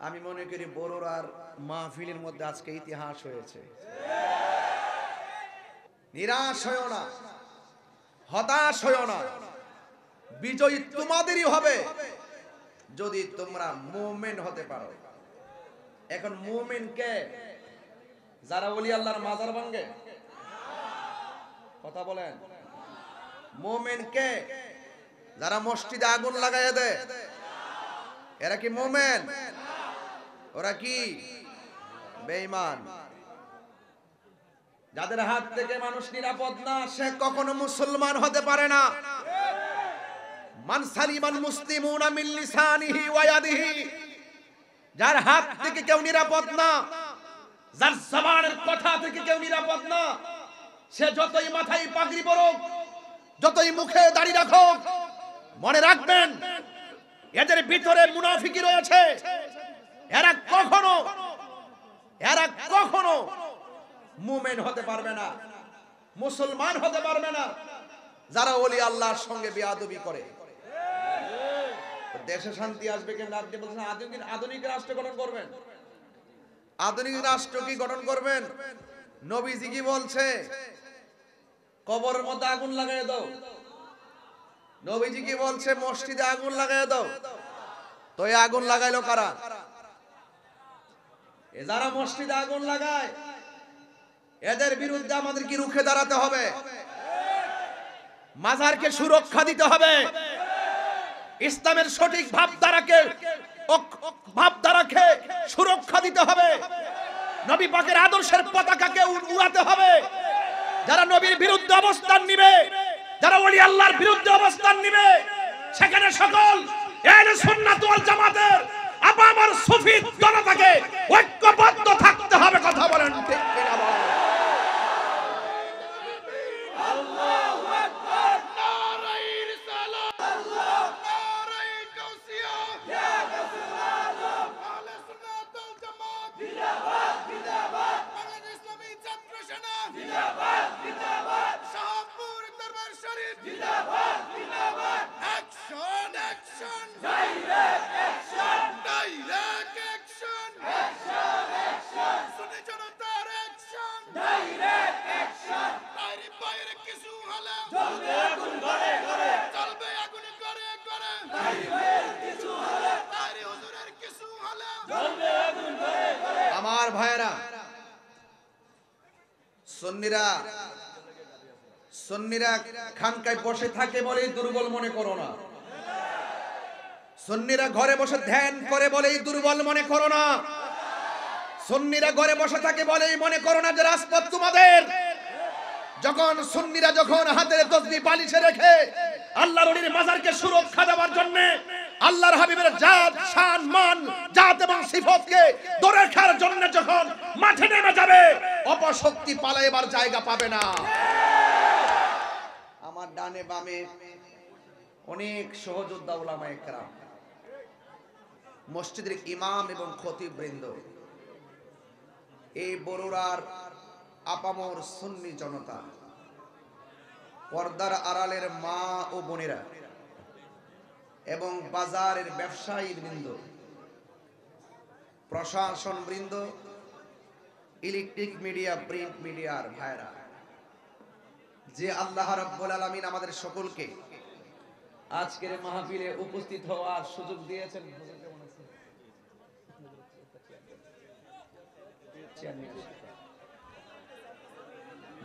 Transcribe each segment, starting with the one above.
আমি মনে করি বড়রার মাহফিলের মধ্যে আজকে ইতিহাস হয়েছে। নিরাশ হয়ো না, হতাশ হয়ো না, বিজয়ী তোমাদেরই হবে যদি তোমরা মুমিন হতে পারো। এখন মুমিন কে? যারা ওলি আল্লাহর মাজার ভাঙে? কথা বলেন। মুমিন কে? যারা মসজিদে আগুন লাগাইয়া দেয়? এরা কি মুমিন? ওরা কি বেঈমান? যাদের হাত থেকে মানুষ নিরাপদ না, সে কখনো মুসলমান হতে পারে না। মান সালিমাল মুসলিমুনা মিন লিসানিহি ওয়া ইয়াদিহি, যার হাত থেকে কেউ নিরাপদ না, যার জবানের কথা থেকে কেউ নিরাপদ না, সে যতই মাথায় পাগড়ি পরুক, যতই মুখে দাড়ি রাখুক, মনে রাখবেন এদের ভিতরে মুনাফিকি রয়েছে। এরা কখনো মুমিন হতে পারবে না, মুসলমান হতে পারবে না, যারা ওলি আল্লাহর সঙ্গে বেয়াদবি করে। দেশে শান্তি আসবে কেন? আপনি বলছেন আধুনিক রাষ্ট্র গঠন করবেন। আধুনিক রাষ্ট্র কি গঠন করবেন? নবীজি কি বলছে? কবরের মধ্যে আগুন লাগাই দাও। নবীজি কি বলছে? মসজিদে আগুন লাগাই দাও। তো এই আগুন লাগাইলো কারা? এ যারা মসজিদে আগুন লাগায়, এদের বিরুদ্ধে আমাদের কি রুখে দাঁড়াতে হবে? মাজারকে সুরক্ষা দিতে হবে। ইসলামের সঠিক ভাবধারাকে সুরক্ষা দিতে হবে। নবী পাকের আদর্শের পতাকাকে উড়াতে হবে। যারা নবীর বিরুদ্ধে অবস্থান নিবে, যারা ওলি আল্লাহর বিরুদ্ধে অবস্থান নিবে, সেখানে সকল আহলে সুন্নাত ওয়াল জামাতের আপামর সুফি জনতাকে ঐক্যবদ্ধ থাকতে হবে। কথা বলেন ঠিক কিনা বলেন? আল্লাহু আকবার, নারায়ে রিসালাত, আল্লাহু নারায়ে গাউসিয়া, ইয়া রাসূলুল্লাহ, আহলে সুন্নাত ওয়াল জামাত জিন্দাবাদ, জিন্দাবাদ, বাংলাদেশ ইসলামী ছাত্র সেনা জিন্দাবাদ, জিন্দাবাদ, শাহপুর দরবার শরীফ জিন্দাবাদ, জিন্দাবাদ, action action, direct action, direct action, action action, সুন্নি জনতার অ্যাকশন, ডাইরেক্ট অ্যাকশন। তাইরি বাইরে কিছু হলে জ্বলবে আগুন ঘরে ঘরে, জ্বলবে আগুন ঘরে ঘরে। তাইরি বাইরে কিছু হলে, তাইরি হুজুরের কিছু হলে জ্বলবে আগুন ঘরে ঘরে। আমার ভাইরা, সুন্নিরা খানকায় বসে থাকে বলেই দুর্বল মনে করো না। সুন্নিরা ঘরে বসে ধ্যান করে বলেই দুর্বল মনে করো না। সুন্নিরা ঘরে বসে থাকে বলেই মনে করো না যে রাজপথ তোমাদের। সুন্নিরা যখন হাতের তসবিহ বালিশে রেখে আল্লাহর ওলির মাজারকে সুরক্ষা দেওয়ার জন্য আল্লাহর হাবিবের জাত, শান, মান, জাত এবং সিফতকে ধরে রাখার জন্য যখন মাঠে নেমে যাবে, অপশক্তি পালাইবার জায়গা পাবে না। আমার ডানে বামে অনেক সহযোদ্ধা উলামায়ে কেরাম, মসজিদের ইমাম এবং খতিব বৃন্দ, এই বড়ুরার আপামর সুন্নি জনতা, পর্দার আড়ালের মা ও বোনেরা এবং বাজারের ব্যবসায়ী বৃন্দ, প্রশাসন বৃন্দ, ইলেকট্রিক মিডিয়া, প্রিন্ট মিডিয়ার ভাইরা, যে আল্লাহ রাব্বুল আলামিন আমাদের সকলকে আজকের মাহফিলে উপস্থিত হওয়ার সুযোগ দিয়েছেন।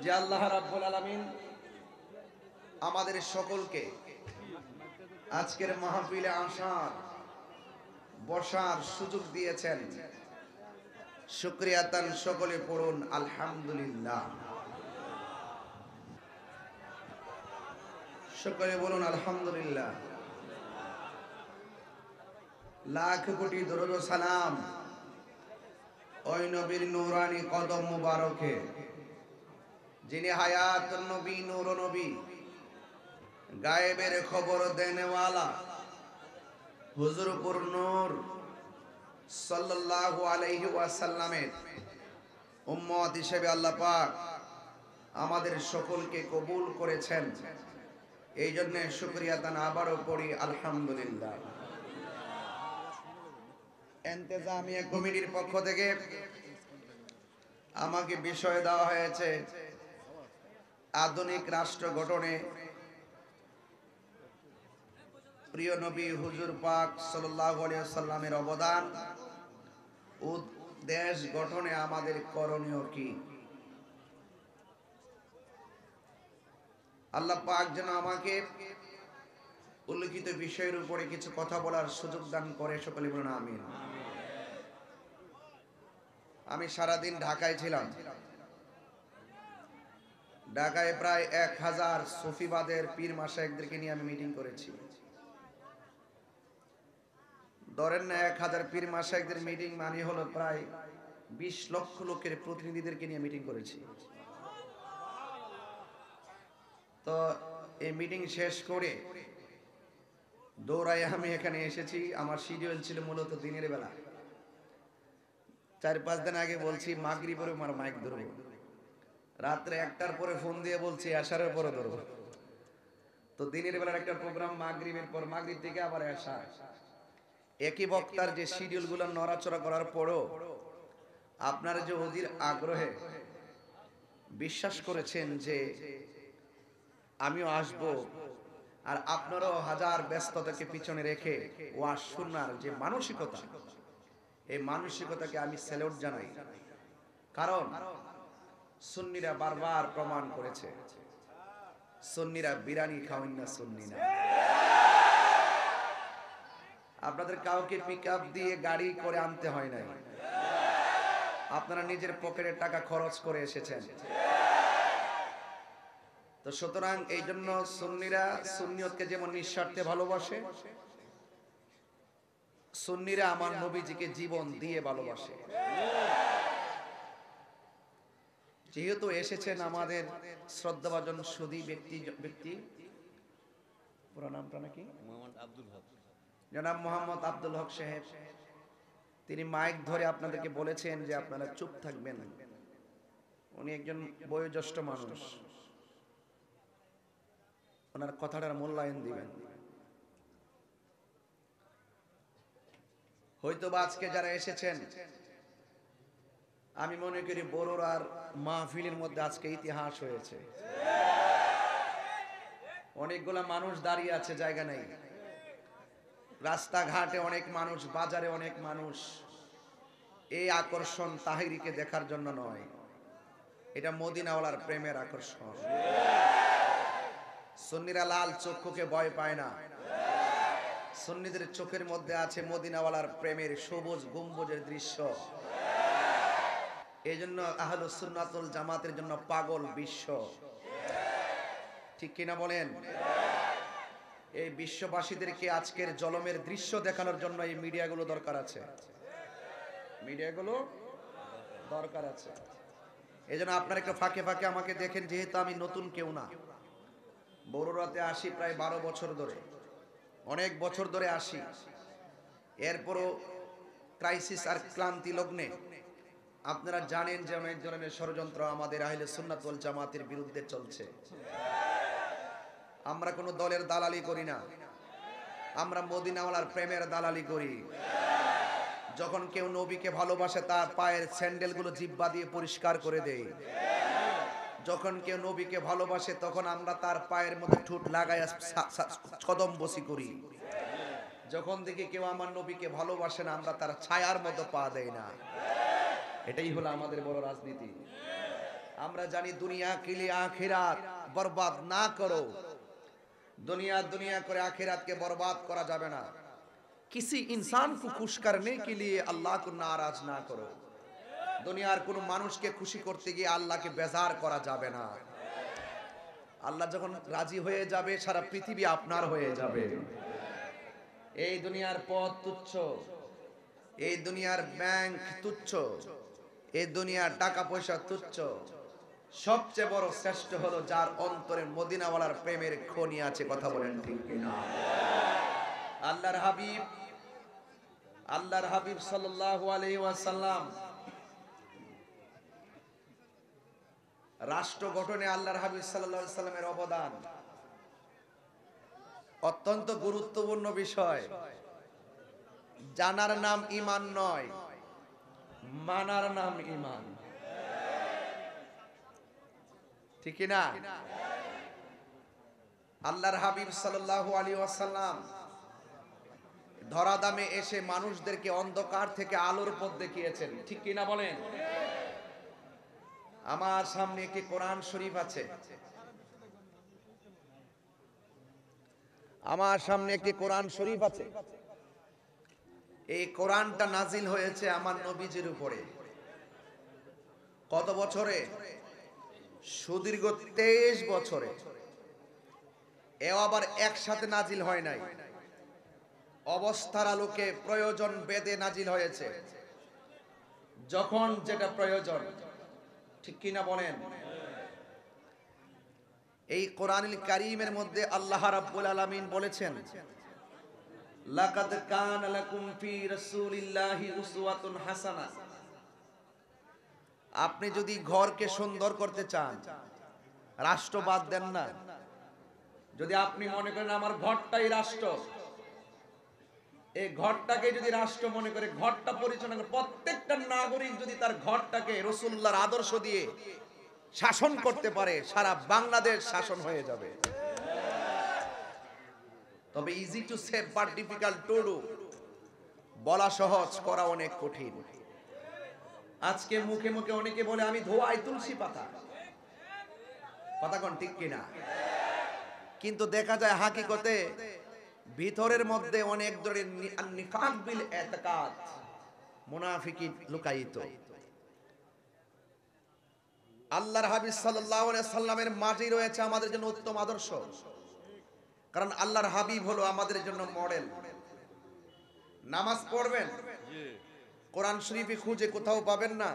যে আল্লাহ রাব্বুল আলামিন আমাদের সকলকে আজকের মাহফিলে আসার, বসার সুযোগ দিয়েছেন, শুকরিয়া তান সকলে পড়ুন আলহামদুলিল্লাহ। সকলে বলুন আলহামদুলিল্লাহ। লাখ কোটি দরুদ ও সালাম ওই নবীর নূরানি কদম মুবারকে, যিনি হায়াত নবী, নূর নবী, গায়েবের খবর দেনেওয়ালা, হুজুরপুর নূর সাল্লাল্লাহু আলাইহি ওয়াসাল্লামের উম্মত হিসেবে আল্লাহ পাক আমাদের সকলকে কবুল করেছেন। এই জন্য শুকরিয়া তান আবারও পড়ি আলহামদুলিল্লাহ। ইন্তেজামিয়া কমিটির পক্ষ থেকে আমাকে বিষয় দেওয়া হয়েছে আধুনিক রাষ্ট্র গঠনে প্রিয় নবী হুজুর পাক সাল্লাল্লাহু আলাইহি ওয়াসাল্লামের অবদান ও দেশ গঠনে আমাদের করণীয় কি। আল্লাহ পাক যেন আমাকে উল্লেখিত বিষয়ের উপরে কিছু কথা বলার সুযোগ দান করে, সকলে বলুন আমিন। আমি সারাদিন ঢাকায় ছিলাম। ঢাকায় প্রায় 1000 সুফিবাদের পীর মাশায়েখদেরকে নিয়ে আমি মিটিং করেছি। ধরেন না 1000 পীর মাশায়েখদের মিটিং মানে হলো প্রায় 20 লক্ষ লোকের প্রতিনিধিদেরকে নিয়ে মিটিং করেছি। তো এই মিটিং শেষ করে দৌড়ায় আমি এখানে এসেছি। আমার শিডিউল ছিল মূলত দিনের বেলা। 4-5 দিন আগে বলছি মাগরিবের পরে আমার মাইক ধরবো, রাত্রে 1টার পরে ফোন দিয়ে বলছি আশারের পরে ধরবো। তো দিনের বেলার একটা প্রোগ্রাম, মাগরিবের পর, মাগরিব থেকে আবার আশা। একই বক্তার যে শিডিউল গুলো নড়াচড়া করার পরও আপনারা যে অধীর আগ্রহে বিশ্বাস করেছেন যে আমিও আসব, আর আপনারাও হাজার ব্যস্ততাকে পিছনে রেখে ওয়াজ শোনার যে মানসিকতা, এই মানসিকতাকে আমি স্যালুট জানাই। কারণ সুন্নিরা বারবার প্রমাণ করেছে সুন্নিরা বিরানি খাওয়ান না, সুন্নি না। আপনাদের কাউকে পিকআপ দিয়ে গাড়ি করে আনতে হয় নাই, আপনারা নিজের পকেটের টাকা খরচ করে এসেছেন। তো সুতরাং এই জন্য সুন্নিরা সুন্নিয়তকে যেমন নিঃস্বার্থে ভালোবাসে, সুন্নিরা আমার নবীজিকে জীবন দিয়ে ভালোবাসে। যেহেতু এসেছেন আমাদের শ্রদ্ধাভাজন সুধী ব্যক্তি, পুরো নামটা নাকি জনাব মোহাম্মদ আব্দুল হক সাহেব, তিনি মাইক ধরে আপনাদেরকে বলেছেন যে আপনারা চুপ থাকবেন। উনি একজন বয়োজ্যেষ্ঠ মানুষ, ওনার কথাটার মূল্যায়ন দিবেন। হয়তো বা আজকে যারা এসেছেন, আমি মনে করি বড়রার মাহফিলের মধ্যে আজকে ইতিহাস হয়েছে। অনেকগুলা মানুষ দাঁড়িয়ে আছে, জায়গা নেই। রাস্তাঘাটে অনেক মানুষ, বাজারে অনেক মানুষ। এই আকর্ষণ তাহিরিকে দেখার জন্য নয়, এটা মদিনাওয়ালার প্রেমের আকর্ষণ। সুন্নিরা লাল চক্ষুকে ভয় পায় না। সুন্নিদের চোখের মধ্যে আছে মদিনাওয়ালার প্রেমের সবুজ গম্বুজের দৃশ্য। এই জন্য আহলুস সুন্নাতুল জামাতের জন্য পাগল বিশ্ব, ঠিক কিনা বলেন? এই বিশ্ববাসীদেরকে আজকের জলমের দৃশ্য দেখানোর জন্য এই মিডিয়াগুলো দরকার আছে, মিডিয়াগুলো দরকার আছে। এই জন্য আপনার একটু ফাঁকে ফাঁকে আমাকে দেখেন, যেহেতু আমি নতুন কেউ না। বড়রাতে আসি প্রায় 12 বছর ধরে, অনেক বছর ধরে আসি। এরপরও ক্রাইসিস আর ক্লান্তি লগ্নে আপনারা জানেন যে অনেক ধরনের ষড়যন্ত্র আমাদের আহলে সুন্নাত ওয়াল জামাতের বিরুদ্ধে চলছে। আমরা কোনো দলের দালালি করি না, আমরা মদিনাওয়ালার প্রেমের দালালি করি। যখন কেউ নবীকে ভালোবাসে, তার পায়ের স্যান্ডেলগুলো জিহ্বা দিয়ে পরিষ্কার করে দেয়। যখন কেউ নবীকে ভালোবাসে, তখন আমরা তার পায়ের মধ্যে ঠোঁট লাগাই কদম বসি করি। যখন দেখি কেউ আমার নবীকে ভালোবাসে না, আমরা তার ছায়ার মতো পা দেই না। এটাই হলো আমাদের বড় রাজনীতি। আমরা জানি দুনিয়া কিলি আখিরাত বরবাদ না করো। दुनिया दुनिया করে আখিরাতকে বরবাদ করা যাবে না। किसी इंसान को खुश करने के लिए अल्लाह को नाराज ना करो। দুনিয়ার কোন মানুষকে খুশি করতে গিয়ে আল্লাহকে বেজার করা যাবে না। আল্লাহ যখন রাজি হয়ে যাবে, সারা পৃথিবী আপনার হয়ে যাবে। এই দুনিয়ার পথ তুচ্ছ, এই দুনিয়ার ব্যাংক তুচ্ছ, এই দুনিয়ার টাকা পয়সা তুচ্ছ। সবচেয়ে বড় শ্রেষ্ঠ হলো যার অন্তরে মদিনাওয়ালার প্রেমের খনি আছে। কথা বলেন ঠিক কিনা? আল্লাহর হাবিব সাল্লাল্লাহু আলাইহি ওয়াসাল্লাম রাষ্ট্র গঠনে আল্লাহর হাবিব সাল্লাল্লাহু আলাইহি ওয়াসাল্লামের অবদান অত্যন্ত গুরুত্বপূর্ণ বিষয়। জানার নাম ঈমান নয়, মানার নাম ঈমান, ঠিক কি না? আল্লাহর হাবিব সাল্লাল্লাহু আলাইহি ওয়াসাল্লাম ধরাধামে এসে মানুষদেরকে অন্ধকার থেকে আলোর পথ দেখিয়েছেন, ঠিক কি না বলেন? আমার সামনে একটি কোরআন শরীফ আছে, আমার সামনে একটি কোরআন শরীফ আছে। এই কোরআনটা নাজিল হয়েছে আমার নবীজির উপরে। কত বছরে? সুদীর্ঘ 23 বছরে। এও আবার একসাথে নাজিল হয় নাই, অবস্থার আলোকে প্রয়োজন বেদে নাজিল হয়েছে, যখন যেটা প্রয়োজন, ঠিক কিনা বলেন? এই কোরআনুল কারীমের মধ্যে আল্লাহ রাব্বুল আলামিন বলেছেন, লাকাদ কানা লাকুম ফি রাসূলিল্লাহি উসওয়াতুন হাসানাহ। আপনি যদি ঘরকে সুন্দর করতে চান, রাষ্ট্র বাদ দেন না। যদি আপনি মনে করেন আমার ঘরটাই রাষ্ট্র, এই ঘরটাকে যদি রাষ্ট্র মনে করে ঘরটা পরিচালনা করে, প্রত্যেকটা নাগরিক যদি তার ঘরটাকে রাসূলুল্লাহর আদর্শ দিয়ে শাসন করতে পারে, সারা বাংলাদেশ শাসন হয়ে যাবে। তবে easy to say but difficult to do, বলা সহজ, করা অনেক কঠিন। আজকে মুখে মুখে অনেকে বলে আমি ধোয়াই তুলসী পাতা, কথা কোন ঠিক কিনা? কিন্তু দেখা যায় হাকিকতে ভিতরের মধ্যে অনেক ধরনের নিফাক বিল ইতিকাদ, মুনাফিকি লুকায়িত। আল্লাহর হাবিব সাল্লাল্লাহু আলাইহি সাল্লামের মাঝেই রয়েছে আমাদের জন্য উত্তম আদর্শ, কারণ আল্লাহর হাবিব হলো আমাদের জন্য মডেল। নামাজ পড়বেন, কোরআন শরীফে খুঁজে কোথাও পাবেন না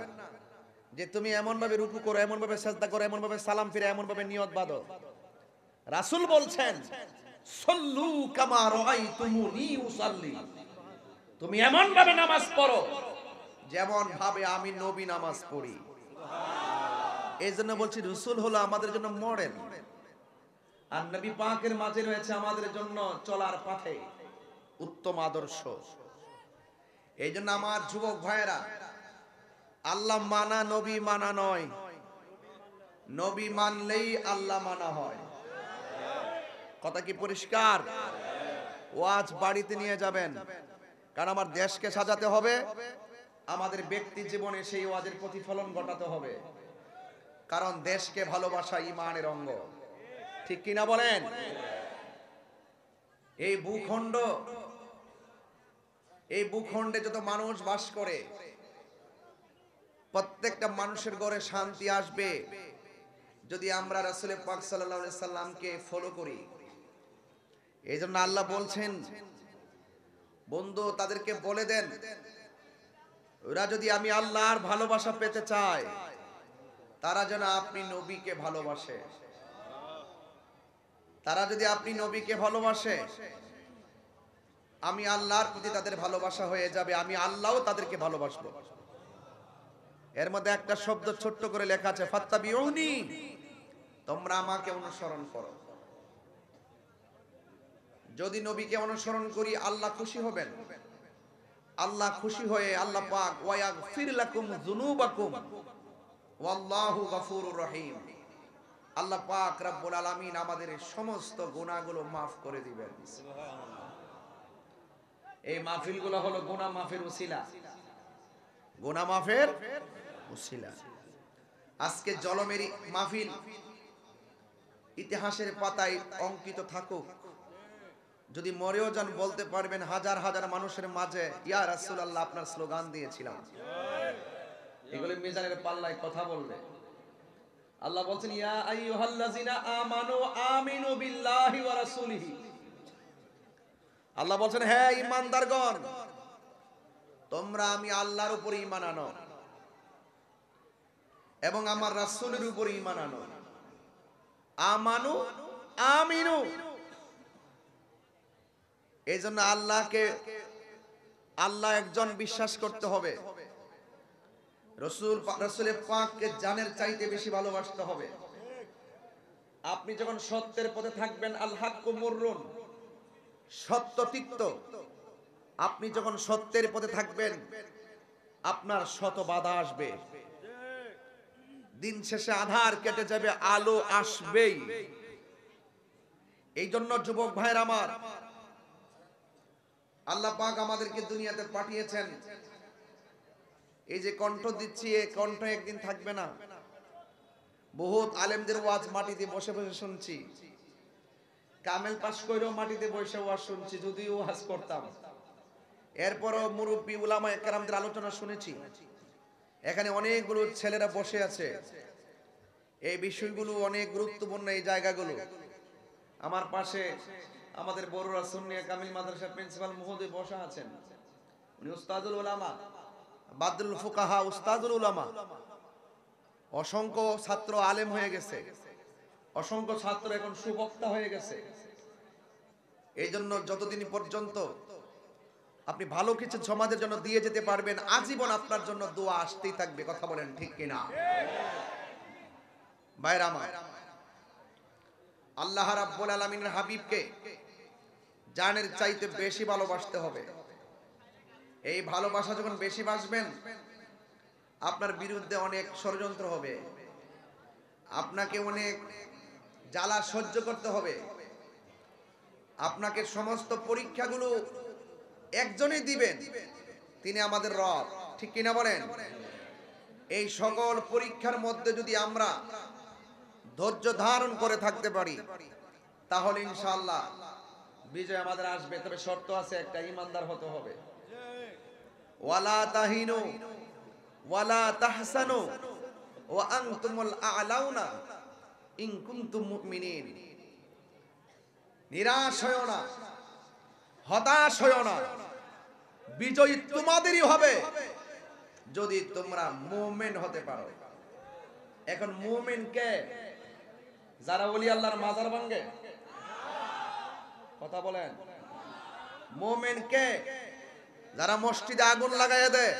যে তুমি এমন ভাবে রুকু করো, এমন ভাবে সিজদা করো, এমন ভাবে সালাম ফিরে, এমন ভাবে নিয়ত বাঁধো। রাসূল বলছেন, সল্লু কামা রাআইতুমুনি উসাল্লি, তুমি এমন ভাবে নামাজ পড়ো যেমন ভাবে আমি নবী নামাজ পড়ি। এই জন্য বলছি রাসূল হলো আমাদের জন্য মডেল, আর নবী পাকের মাঝে রয়েছে আমাদের জন্য চলার পথে উত্তম আদর্শ। এই জন্য আমার যুবক ভাইয়েরা, আল্লাহ মানা নবী মানা নয়, নবী মানলেই আল্লাহ মানা হয়। কথা কি পরিষ্কার? ওয়াজ বাড়িতে নিয়ে যাবেন, কারণ আমার দেশকে সাজাতে হবে, আমাদের ব্যক্তি জীবনে সেই ওয়াজের প্রতিফলন ঘটাতে হবে, কারণ দেশকে ভালোবাসা ঈমানের অঙ্গ, ঠিক কিনা বলেন? এই ভূখণ্ডে যত মানুষ বাস করে, প্রত্যেকটা মানুষের ঘরে শান্তি আসবে যদি আমরা রাসূল পাক সাল্লাল্লাহু আলাইহি সাল্লামকে ফলো করি। এই জন্য আল্লাহ বলছেন, বন্ধু তাদেরকে বলে দেন, ওরা যদি আমি আল্লাহর ভালোবাসা পেতে চায়, তারা যেন আপনি নবীকে ভালোবাসে। তারা যদি আপনি নবীকে ভালোবাসে, আমি আল্লাহর প্রতি তাদের ভালোবাসা হয়ে যাবে, আমি আল্লাহও তাদেরকে ভালোবাসবো। এর মধ্যে একটা শব্দ ছোট্ট করে লেখা আছে, ফাত্তাবিউনি, তোমরা আমাকে অনুসরণ করো। যদি নবীকে অনুসরণ করি আল্লাহ খুশি হবেন। আল্লাহ খুশি হয়ে আল্লাহ পাক ওয়ায়াগফির লাকুম যুনুবাকুম ওয়াল্লাহু গফুরুর রহিম, আল্লাহ পাক রব্বুল আলামিন আমাদের সমস্ত গুনাহগুলো maaf করে দিবেন। এই মাহফিলগুলো হলো গুনাহ মাফের উসিলা, গুনাহ মাফের উসিলা। আজকে জলমেরি মাহফিল ইতিহাসের পাতায় অঙ্কিত থাকুক, যদি মরেও যান বলতে পারবেন হাজার হাজার মানুষের মাঝে, ইয়া রাসূলুল্লাহ আপনার স্লোগান দিয়েছিলাম। এগুলো মিজানের পাল্লায় কথা বলবে। আল্লাহ বলছেন, ইয়া আইয়ুহাল্লাযিনা আমানু আমিনু বিল্লাহি ওয়া রাসূলিহি। আল্লাহ বলছেন, হে ঈমানদারগণ, তোমরা আমি আল্লাহর উপর ঈমান আনো এবং আমার রাসূলের উপর ঈমান আনো। আমানু আমিনু, এই জন্য আল্লাহ একজন বিশ্বাস করতে হবে, রাসূলের পাককে জানের চাইতে বেশি ভালোবাসতে হবে। আপনি যখন সত্যের পথে থাকবেন, আল হাক্কু মুররুন, সত্য তিক্ত, আপনি যখন সত্যের পথে থাকবেন আপনার শত বাধা আসবে, দিন শেষে আধার কেটে যাবে, আলো আসবেই। এই জন্য যুবক ভাইয়ের আমার, আল্লাহ পাক আমাদেরকে দুনিয়াতে পাঠিয়েছেন। এই যে কণ্ঠ দিচ্ছি, এই কণ্ঠ একদিন থাকবে না। বহুত আলেমদের ওয়াজ মাটিতে বসে বসে শুনছি, কামেল পাশ কইরও মাটিতে বসে ওয়াজ শুনছি, যদিও ওয়াজ করতাম। এরপরও মুরব্বী উলামা একরামদের আলোচনা শুনেছি। এখানে অনেকগুলো ছেলেরা বসে আছে, এই বিষয়গুলো অনেক গুরুত্বপূর্ণ। এই জায়গাগুলো আমার পাশে আমাদের বড়রা সুন্নিয়া কামিল মাদ্রাসার প্রিন্সিপাল মহোদয় বসা আছেন, উনি উস্তাদুল উলামা, বাদরুল ফুকাহা উস্তাদুল উলামা। অসংখ্য ছাত্র আলেম হয়ে গেছে, অসংখ্য ছাত্র এখন সুবক্তা হয়ে গেছে। এই জন্য যতদিন পর্যন্ত আপনি ভালো কিছু সমাজের জন্য দিয়ে যেতে পারবেন, আজীবন আপনার জন্য দোয়া আসতেই থাকবে। কথা বলেন ঠিক কিনা? ভাইরা আমার, আল্লাহ রাব্বুল আলামিনের হাবিবকে জানের চাইতে বেশি ভালোবাসতে হবে। এই ভালোবাসা যখন বেশি বাসবেন, আপনার বিরুদ্ধে অনেক ষড়যন্ত্র হবে, আপনাকে অনেক জ্বালা সহ্য করতে হবে। আপনাকে সমস্ত পরীক্ষাগুলো একজনই দিবেন, তিনি আমাদের রব। ঠিক কিনা বলেন? এই সকল পরীক্ষার মধ্যে যদি আমরা ধৈর্য ধারণ করে থাকতে পারি, তাহলে ইনশাআল্লাহ বিজয় আমাদের আসবে। তবে শর্ত আছে একটা, ঈমানদার হতে হবে। ওয়ালা তাহিনু ওয়ালা তাহসানু ওয়া আনতুমুল আ'লাউনা ইন কুনতুম মুমিনিন। নিরাশ হয়ো না, হতাশ হয়ো না, বিজয় তোমাদেরই হবে যদি তোমরা মুমিন হতে পারো। এখন মুমিন কে? যারা ওলি আল্লাহর মাজার ভাঙে? কথা বলেন। মুমিন কে? যারা মসজিদে আগুন লাগাইয়া দেয়,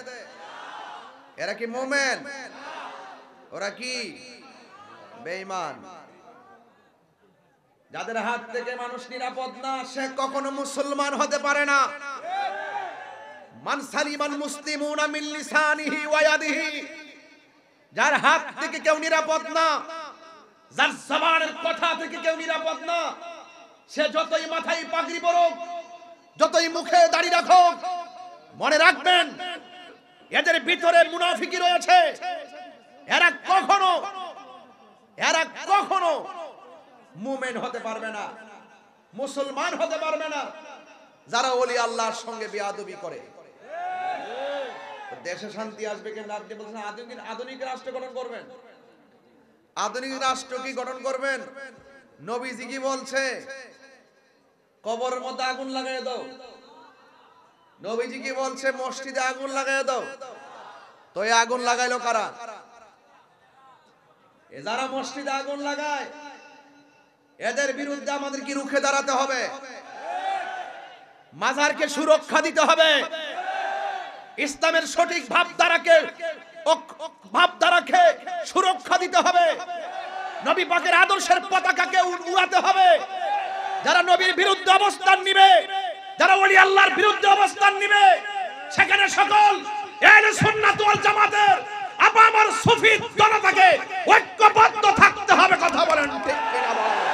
এরা কি মুমিন? ওরা কি বেঈমান? যাদের হাত থেকে মানুষ নিরাপদ না, সে কখনো মুসলমান হতে পারে না। মান সালিমাল মুসলিমুনা মিন লিসানিহি ওয়া ইয়াদিহি, যার হাত থেকে কেউ নিরাপদ না, যার জবানের কথা থেকে কেউ নিরাপদ না, সে যতই মাথায় পাগড়ি পরুক, যতই মুখে দাড়ি রাখুক, মনে রাখবেন এদের ভিতরে মুনাফিকি রয়েছে। এরা কখনো মুমিন হতে পারবে না, মুসলমান হতে পারবে না, যারা ওলি আল্লাহর সঙ্গে বেয়াদবি করে। দেশে শান্তি আসবে কেন? আপনি বলছেন আধুনিক রাষ্ট্র গঠন করবেন। আধুনিক রাষ্ট্র কি গঠন করবেন? নবীজি কি বলছে? কবরের মধ্যে আগুন লাগাই দাও। নবীজি কি বলছে? মসজিদে আগুন লাগাই দাও। তো এই আগুন লাগাইলো কারা? যারা মসজিদে আগুন লাগায়, এদের বিরুদ্ধে আমাদের কি রুখে দাঁড়াতে হবে? মাজারকে সুরক্ষা দিতে হবে, ইসলামের সঠিক ভাবধারাকে সুরক্ষা দিতে হবে, নবী পাকের আদর্শের পতাকাকে উড়াতে হবে। যারা নবীর বিরুদ্ধে অবস্থান নিবে, যারা ওলি আল্লাহর বিরুদ্ধে অবস্থান নিবে, সেখানে সকল আহলে সুন্নাত ওয়াল জামাতের আপামর সুফি জনতাকে ঐক্যবদ্ধ থাকতে হবে। কথা বলেন ঠিক কিনা? বলেন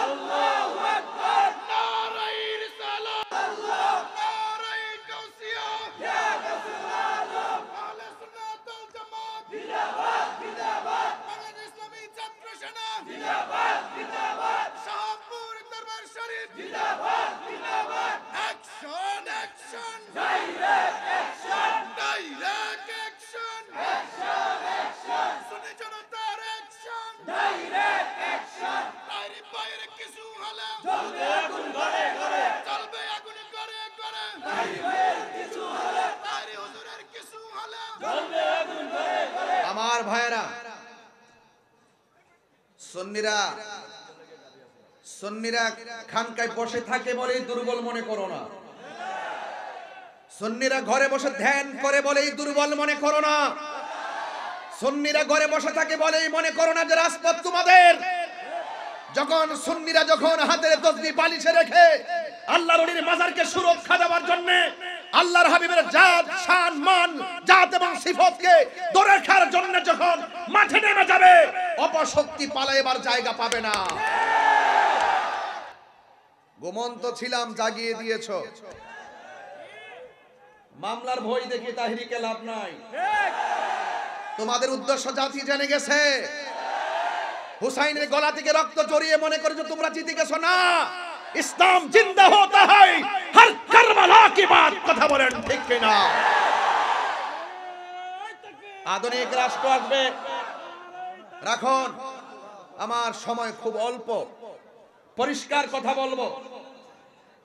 আল্লাহু আকবার। নারায়ে রিসালাত, আল্লাহ নারায়ে গাউসিয়া, ইয়া গাউসুল আজম। আহলে সুন্নাত ওয়াল জামাত জিন্দাবাদ, জিন্দাবাদ। বাংলাদেশ ইসলামী ছাত্র সেনা জিন্দাবাদ, জিন্দাবাদ। শাহপুর দরবার শরীফ জিন্দাবাদ, জিন্দাবাদ। Action, action, direct action, direct action, action, action. সুন্নি জনতার অ্যাকশন, ডাইরেক্ট অ্যাকশন। বাইরে বাইরে কিছু হলে চলবে আগুন ঘরে ঘরে, চলবে আগুন ঘরে ঘরে। বাইরে কিছু হলে, বাইরে হুজুরের কিছু হলে চলবে আগুন ঘরে ঘরে। আমার ভাইয়েরা, সুন্নিরা খানকায় বসে থাকে বলেই দুর্বল মনে করো না। সুন্নিরা ঘরে বসে ধ্যান করে বলেই দুর্বল মনে করো না। সুন্নিরা ঘরে বসে থাকে বলেই মনে করো না যে রাজপথ তোমাদের। যখন সুন্নিরা হাতের তসবিহ বালিশে রেখে আল্লাহর ওলির মাজারকে সুরক্ষা দেওয়ার জন্য আল্লাহর হাবিবের জাত শান মান জাত এবং সিফতকে ধরে রাখার জন্য যখন মাঠে নেমে যাবে অপশক্তি পালাইবার জায়গা পাবে না। ঘুমন্ত ছিলাম জাগিয়ে দিয়েছো, মামলার ভয় দেখি তাহরিকে লাভ নাই। তোমাদের উদ্দেশ্য জাতি জেনে গেছে। হুসাইনের গলা থেকে রক্ত জড়িয়ে মনে করে যে তোমরা জিতে গেছো, না, ইসলাম জিন্দা হতে হয় হর কারবালা কি বাত। কথা বলেন ঠিক কিনা? আধুনিক রাষ্ট্র আসবে, রাখুন, আমার সময় খুব অল্প, পরিষ্কার কথা বলবো।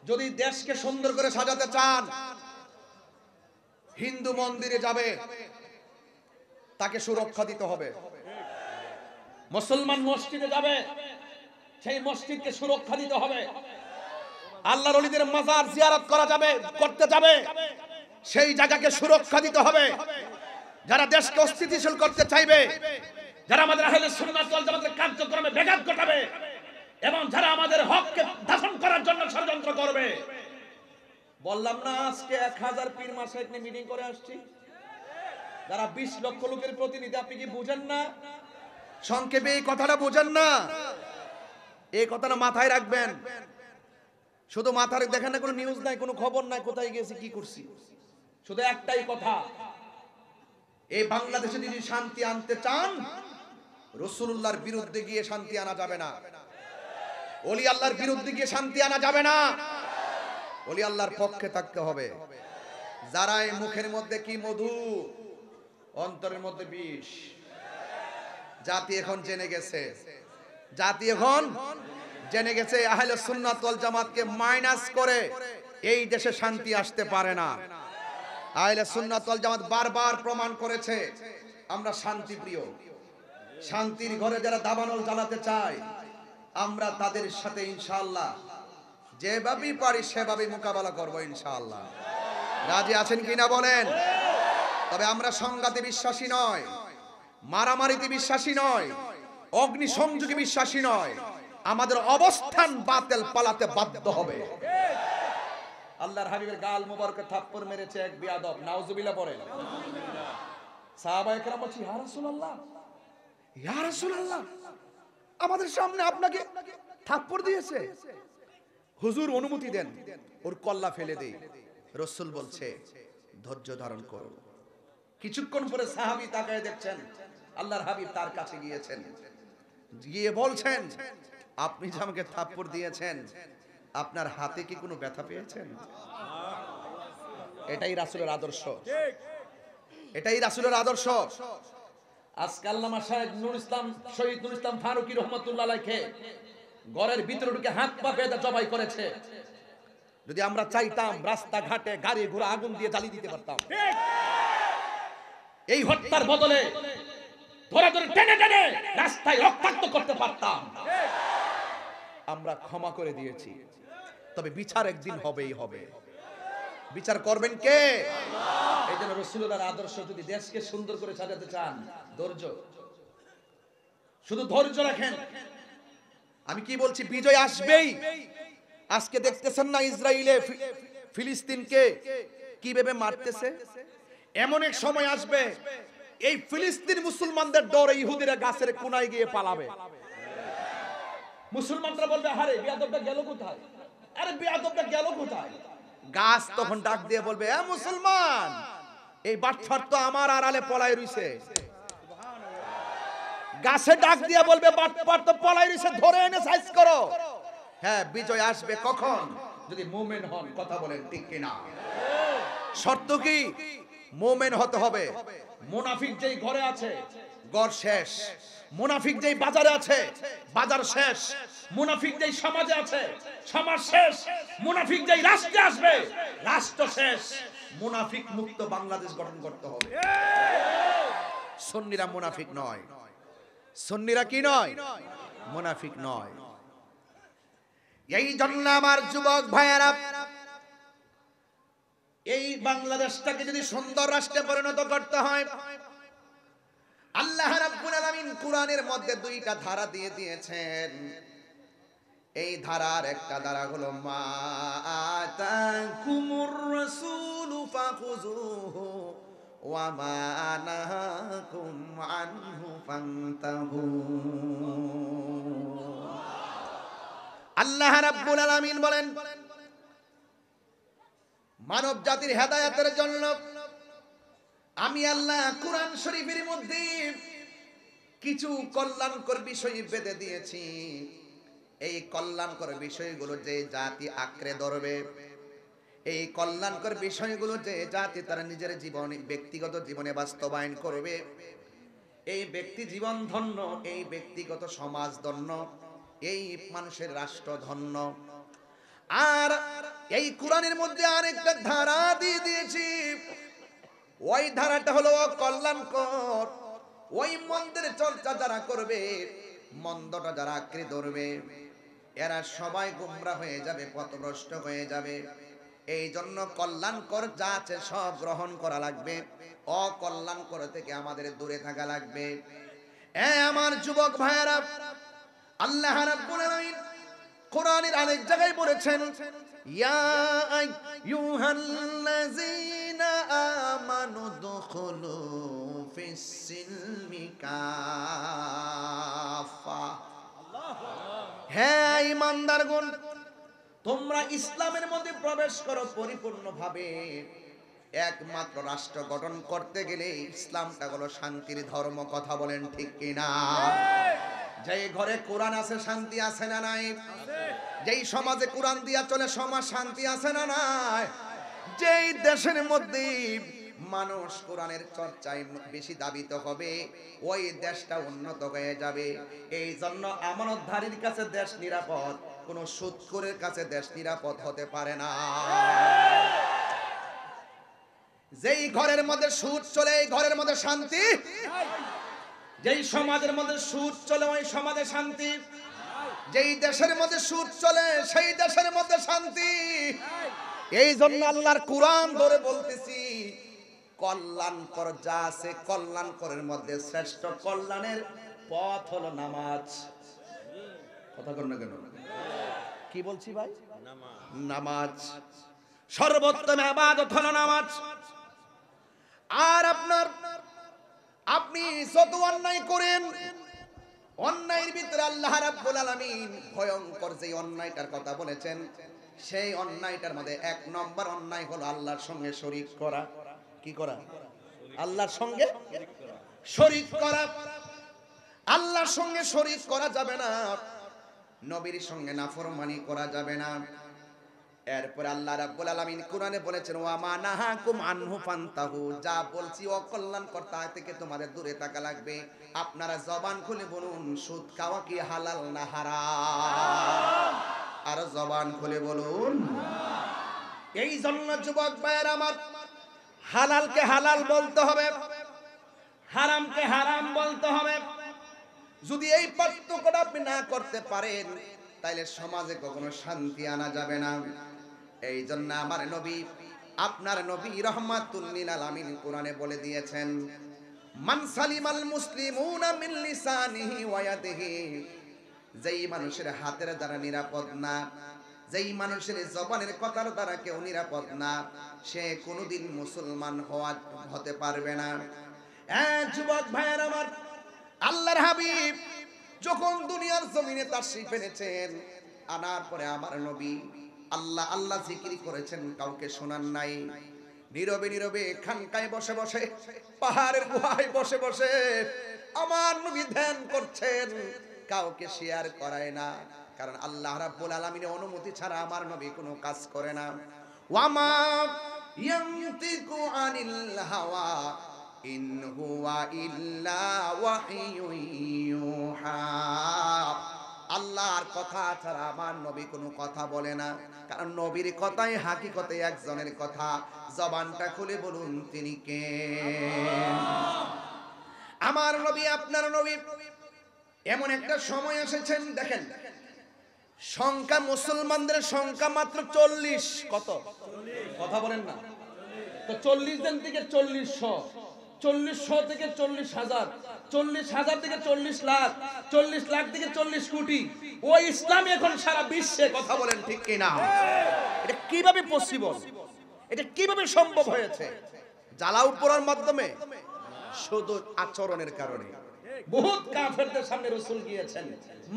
যদি দেশকে সুন্দর করে সাজাতে চান, হিন্দু মন্দিরে যাবে, তাকে সুরক্ষা দিতে হবে। মুসলমান মসজিদে যাবে, সেই মসজিদকে সুরক্ষা দিতে হবে। আল্লাহর ওলিদের মাজার জিয়ারত করা যাবে, করতে যাবে, সেই জায়গাকে সুরক্ষা দিতে হবে। যারা দেশকে অস্থিতিশীল করতে চাইবে, যারা আমাদের আহলে সুন্নাত ওয়াল জামাতের কার্যক্রমে ব্যাঘাত ঘটাবে এবং যারা আমাদের হককে দাফন করার জন্য ষড়যন্ত্র করবে, বললাম না আজকে 1000 পীর মাসায়েখ নিয়ে মিটিং করে আসছি, যারা 20 লক্ষ লোকের প্রতিনিধি। আপনি কি বুঝেন না? সংক্ষেপে এই কথাটা বুঝেন না? এই কথাটা মাথায় রাখবেন। শুধু মাথায় দেখেন না, কোনো নিউজ নাই, কোনো খবর নাই, কোথায় গেছি কি করছি। শুধু একটাই কথা, এই বাংলাদেশে যদি শান্তি আনতে চান, রাসূলুল্লাহর বিরুদ্ধে গিয়ে শান্তি আনা যাবে না, ওলি আল্লাহর বিরুদ্ধে গিয়ে শান্তি আনা যাবে না, ওলি আল্লাহর পক্ষে থাকতে হবে। যারা এই মুখের মধ্যে কি মধু, অন্তরের মধ্যে বিষ। জাতি এখন জেনে গেছে, জাতি এখন জেনে গেছে আহলে সুন্নাত ওয়াল জামাতকে মাইনাস করে এই দেশে শান্তি আসতে পারে না। আহলে সুন্নাত ওয়াল জামাত বারবার প্রমাণ করেছে আমরা শান্তি প্রিয়। শান্তির ঘরে যারা দাবানল জ্বালাতে চায়, আমরা তাদের সাথে ইনশাআল্লাহ যেভাবেই পারি সেভাবেই মোকাবেলা করব ইনশাআল্লাহ। রাজি আছেন কিনা বলেন? তবে আমরা সংঘাতে বিশ্বাসী নয়, মারামারিতে বিশ্বাসী নয়, অগ্নি সংযোগে বিশ্বাসী নয়। আমাদের অবস্থান বাতিল পালাতে বাধ্য হবে। আল্লাহর হাবিবের গাল মুবারকে থাপ্পড় মেরেছে এক বেয়াদব, নাউজুবিল্লাহ পড়েন। সাহাবায়ে কেরাম বলছে, ইয়া রাসূলুল্লাহ, ইয়া রাসূলুল্লাহ, আমাদের সামনে আপনাকে থাপ্পড় দিয়েছে, হুজুর অনুমতি দেন, ওর কল্লা ফেলে দেই। রাসূল বলছে, ধৈর্য ধারণ করো। কিছুক্ষণ পরে সাহাবী তাকায় দেখছেন আল্লাহর হাবিব তার কাছে গিয়েছেন, গিয়ে বলছেন, আপনি যে আমাকে থাপ্পড় দিয়েছেন, আপনার হাতে কি কোনো ব্যথা পেয়েছেন? এটাই রাসূলের আদর্শ, এটাই রাসূলের আদর্শ। আজকে আল্লামা শাহেদ নূর ইসলাম, শহীদ নূর ইসলাম ফারুকী রহমাতুল্লাহ আলাইহি ঘরের ভিতরে ঢুকে হাত পা বেঁধে জবাই করেছে। যদি আমরা চাইতাম, রাস্তাঘাটে গাড়ি ঘোড়া আগুন দিয়ে জ্বালিয়ে দিতে পারতাম। এই হত্যার বদলে ধরে ধরে টেনে টেনে রাস্তায় রক্তাক্ত করতে পারতাম। আমরা ক্ষমা করে দিয়েছি, তবে বিচার একদিন হবেই হবে। বিচার করবেন কে? আল্লাহ। এই জন্য রাসূলুল্লাহর আদর্শ যদি দেশকে সুন্দর করে সাজাতে চান, ধৈর্য, শুধু ধৈর্য রাখেন। আমি কি বলছি, বিজয় আসবেই। আজকে দেখতেছেন না ইসরায়েলে ফিলিস্তিনকে কিভাবে মারতেছে। এমন এক সময় আসবে, এই ফিলিস্তিন মুসলমানদের ডরে ইহুদিরা গাছের কোনায় গিয়ে পালাবে। মুসলমানরা বলবে, আরে বেয়াদবটা গেল কোথায়, আরে বেয়াদবটা গেল কোথায়। গাছ তখন ডাক দিয়ে বলবে, এ মুসলমান, এই বাটফার তো আমার আড়ালে পলায় রইছে। গাছে ডাক দিয়ে বলবে, বাটফার তো পলায় রইছে, ধরে এনে সাইজ করো। হ্যাঁ, বিজয় আসবে কখন? যদি মুমিন হন। কথা বলেন ঠিক কিনা? শর্ত কি? মুমিন হতে হবে। মুনাফিক যেই ঘরে আছে, ঘর শেষ। মুনাফিক যেই বাজারে আছে, বাজার শেষ। মুনাফিক যেই সমাজে আছে, সমাজ শেষ। মুনাফিক যেই রাষ্ট্রে আসবে, রাষ্ট্র শেষ। মুনাফিক মুক্ত বাংলাদেশ গঠন করতে হবে। সুন্নিরা মুনাফিক নয়। সুন্নিরা কি নয়? মুনাফিক নয়। এই জন্য আমার যুবক ভাইয়েরা, এই বাংলাদেশটাকে যদি সুন্দর রাষ্ট্রে পরিণত করতে হয়, আল্লাহ রাব্বুল আলামিন কোরআনের মধ্যে দুইটা ধারা দিয়ে দিয়েছেন। এই ধারার একটা ধারা হলো মা আতাকুমুর রাসূলু ফাখুযুহু ওয়া মা নাহাকুম আনহু ফান্তাহু। আল্লাহ রাব্বুল আলামিন বলেন, মানব জাতির হেদায়েতের জন্য আমি আল্লাহ কুরআন শরীফের মধ্যে কিছু কল্যাণকর বিষয় বেঁধে দিয়েছি। এই কল্যাণকর বিষয়গুলো যে জাতি আঁকড়ে ধরবে, এই কল্যাণকর বিষয়গুলো যে জাতি তার নিজের জীবনে, ব্যক্তিগত জীবনে বাস্তবায়ন করবে, এই ব্যক্তি জীবন ধন্য, এই ব্যক্তিগত সমাজ ধন্য, এই মানুষের রাষ্ট্র ধন্য। আর এই কোরআনের মধ্যে আরেকটা ধারা দিয়ে দিয়েছি, ওই ধারাটা হলো কল্যাণকর। ওই মন্দের চর্চা যারা করবে, মন্দটা যারা আঁকড়ে ধরবে, এরা সবাই গোমরা হয়ে যাবে, পথভ্রষ্ট হয়ে যাবে। এই জন্য কল্যাণকর যা আছে সব গ্রহণ করা লাগবে, অকল্যাণকর থেকে আমাদের দূরে থাকা লাগবে। আমার যুবক ভাইয়েরা, আল্লাহ রাব্বুল আলামিন কোরআনের আরেক জায়গায় বলেছেন, ইয়া আইয়ুহাল্লাযীনা আমানু দুখুলু ফিস-সিলমি কাফা। হে ঈমানদারগণ, তোমরা ইসলামের মধ্যে প্রবেশ করো পরিপূর্ণভাবে। একমাত্র রাষ্ট্র গঠন করতে গেলে ইসলামটা হলো শান্তির ধর্ম। কথা বলেন ঠিক কিনা? যেই ঘরে কোরআন আছে শান্তি আছে না নাই? যেই সমাজে কোরআন দিয়া চলে সমাজ শান্তি আছে না নাই? যেই দেশের মধ্যে মানুষ কোরআনের চর্চায় বেশি দাবিত হবে, ওই দেশটা উন্নত হয়ে যাবে। এই জন্য আমানতধারীর কাছে দেশ নিরাপদ, কোন সুদখোরের কাছে দেশ নিরাপদ হতে পারে না। যেই ঘরের মধ্যে সুদ চলে, এই ঘরের মধ্যে শান্তি। যেই সমাজের মধ্যে সুদ চলে, ওই সমাজে শান্তি। যেই দেশের মধ্যে সুদ চলে, সেই দেশের মধ্যে শান্তি। এই জন্য আল্লাহর কোরআন ধরে বলতেছি, কল্যাণকর যা আছে, কল্যাণকরের মধ্যে শ্রেষ্ঠ কল্যাণের পথ হলো নামাজ। কথা কন না কেন? কি বলছি ভাই? নামাজ। সর্বোত্তম ইবাদত হলো নামাজ। আর আপনি যত অন্যায় করেন, অন্যায়ের ভিতরে আল্লাহ রাব্বুল আলামিন ভয়ঙ্কর যে অন্যায়টার কথা বলেছেন, সেই অন্যায়টার মধ্যে এক নম্বর অন্যায় হলো আল্লাহর সঙ্গে শরীক করা। কি করা? আল্লাহর সঙ্গে শরীক করা। আল্লাহর সঙ্গে শরীক করা যাবে না, নবীর সঙ্গে নাফরমানি করা যাবে না। এরপর আল্লাহ রাব্বুল আলামিন কোরআনে বলেছেন, ওয়া মা নাহাকুম আনহু ফান্তাহু। যা বলছি অকল্যাণকর তা থেকে তোমাদের দূরে থাকা লাগবে। আপনারা জবান খুলে বলুন, সুদ খাওয়া কি হালাল না হারাম? আর জবান খুলে বলুন। এই জন্য যুবক ভাইয়েরা আমার, হালালকে হালাল বলতে হবে, হারামকে হারাম বলতে হবে। যদি এই পার্থক্যটা আপনি না করতে পারেন, তাইলে সমাজে কখনো শান্তি আনা যাবে না। এই জন্য আমার নবী, আপনার নবী রাহমাতুল লিল আলামিন কোরআনে বলে দিয়েছেন, মান সালিমাল মুসলিমুনা মিন লিসানিহি ওয়া ইয়াদিহি। যেই মানুষের হাতের দ্বারা নিরাপদ না, যেই মানুষের জবানের কথার দ্বারা কেউ নিরাপদ না, সে কোনোদিন মুসলমান হতে পারবে না। যুবক ভাইয়ের আমার, আল্লাহর হাবিব যখন দুনিয়ার জমিনে তাশরীফ এনেছেন, আনার পরে আমার নবী আল্লাহ আল্লাহ জিকির করেছেন, কাউকে শোনান নাই। নীরবে নীরবে খানকায় বসে বসে, পাহাড়ের গুহায় বসে বসে আমার নবী ধ্যান করছেন, কাউকে শেয়ার করায় না। কারণ আল্লাহ রাব্বুল আলামিনের অনুমতি ছাড়া আমার নবী কোনো কাজ করে না। ওয়ামা ইয়ানতিকু আনিল হাওয়া ইন হুয়া ইল্লা ওয়াহিয়ুন ইউহা। আল্লাহর কথা ছাড়া আমার নবী কোনো কথা বলে না। কারণ নবীর কথাই হাকিকতে একজনের কথা। জবানটা খুলে বলুন, তিনি কে? আমার নবী, আপনার নবী। এমন একটা সময় এসেছেন, দেখেন সংখ্যা, মুসলমানদের সংখ্যা মাত্র 40। কত? কথা বলেন না তো। 40 জন থেকে 40,000, 40,000 থেকে 40,000, 40,000 থেকে 40 লাখ, 40 লাখ থেকে 40 কোটি। ওই ইসলাম এখন সারা বিশ্বে, কথা বলেন ঠিক কিনা? এটা কিভাবে পসিবল? এটা কিভাবে সম্ভব হয়েছে? জ্বালাও পোড়ার মাধ্যমে? শুধু আচরণের কারণে। বহুত কাফেরদের সামনে রাসূল গিয়েছেন,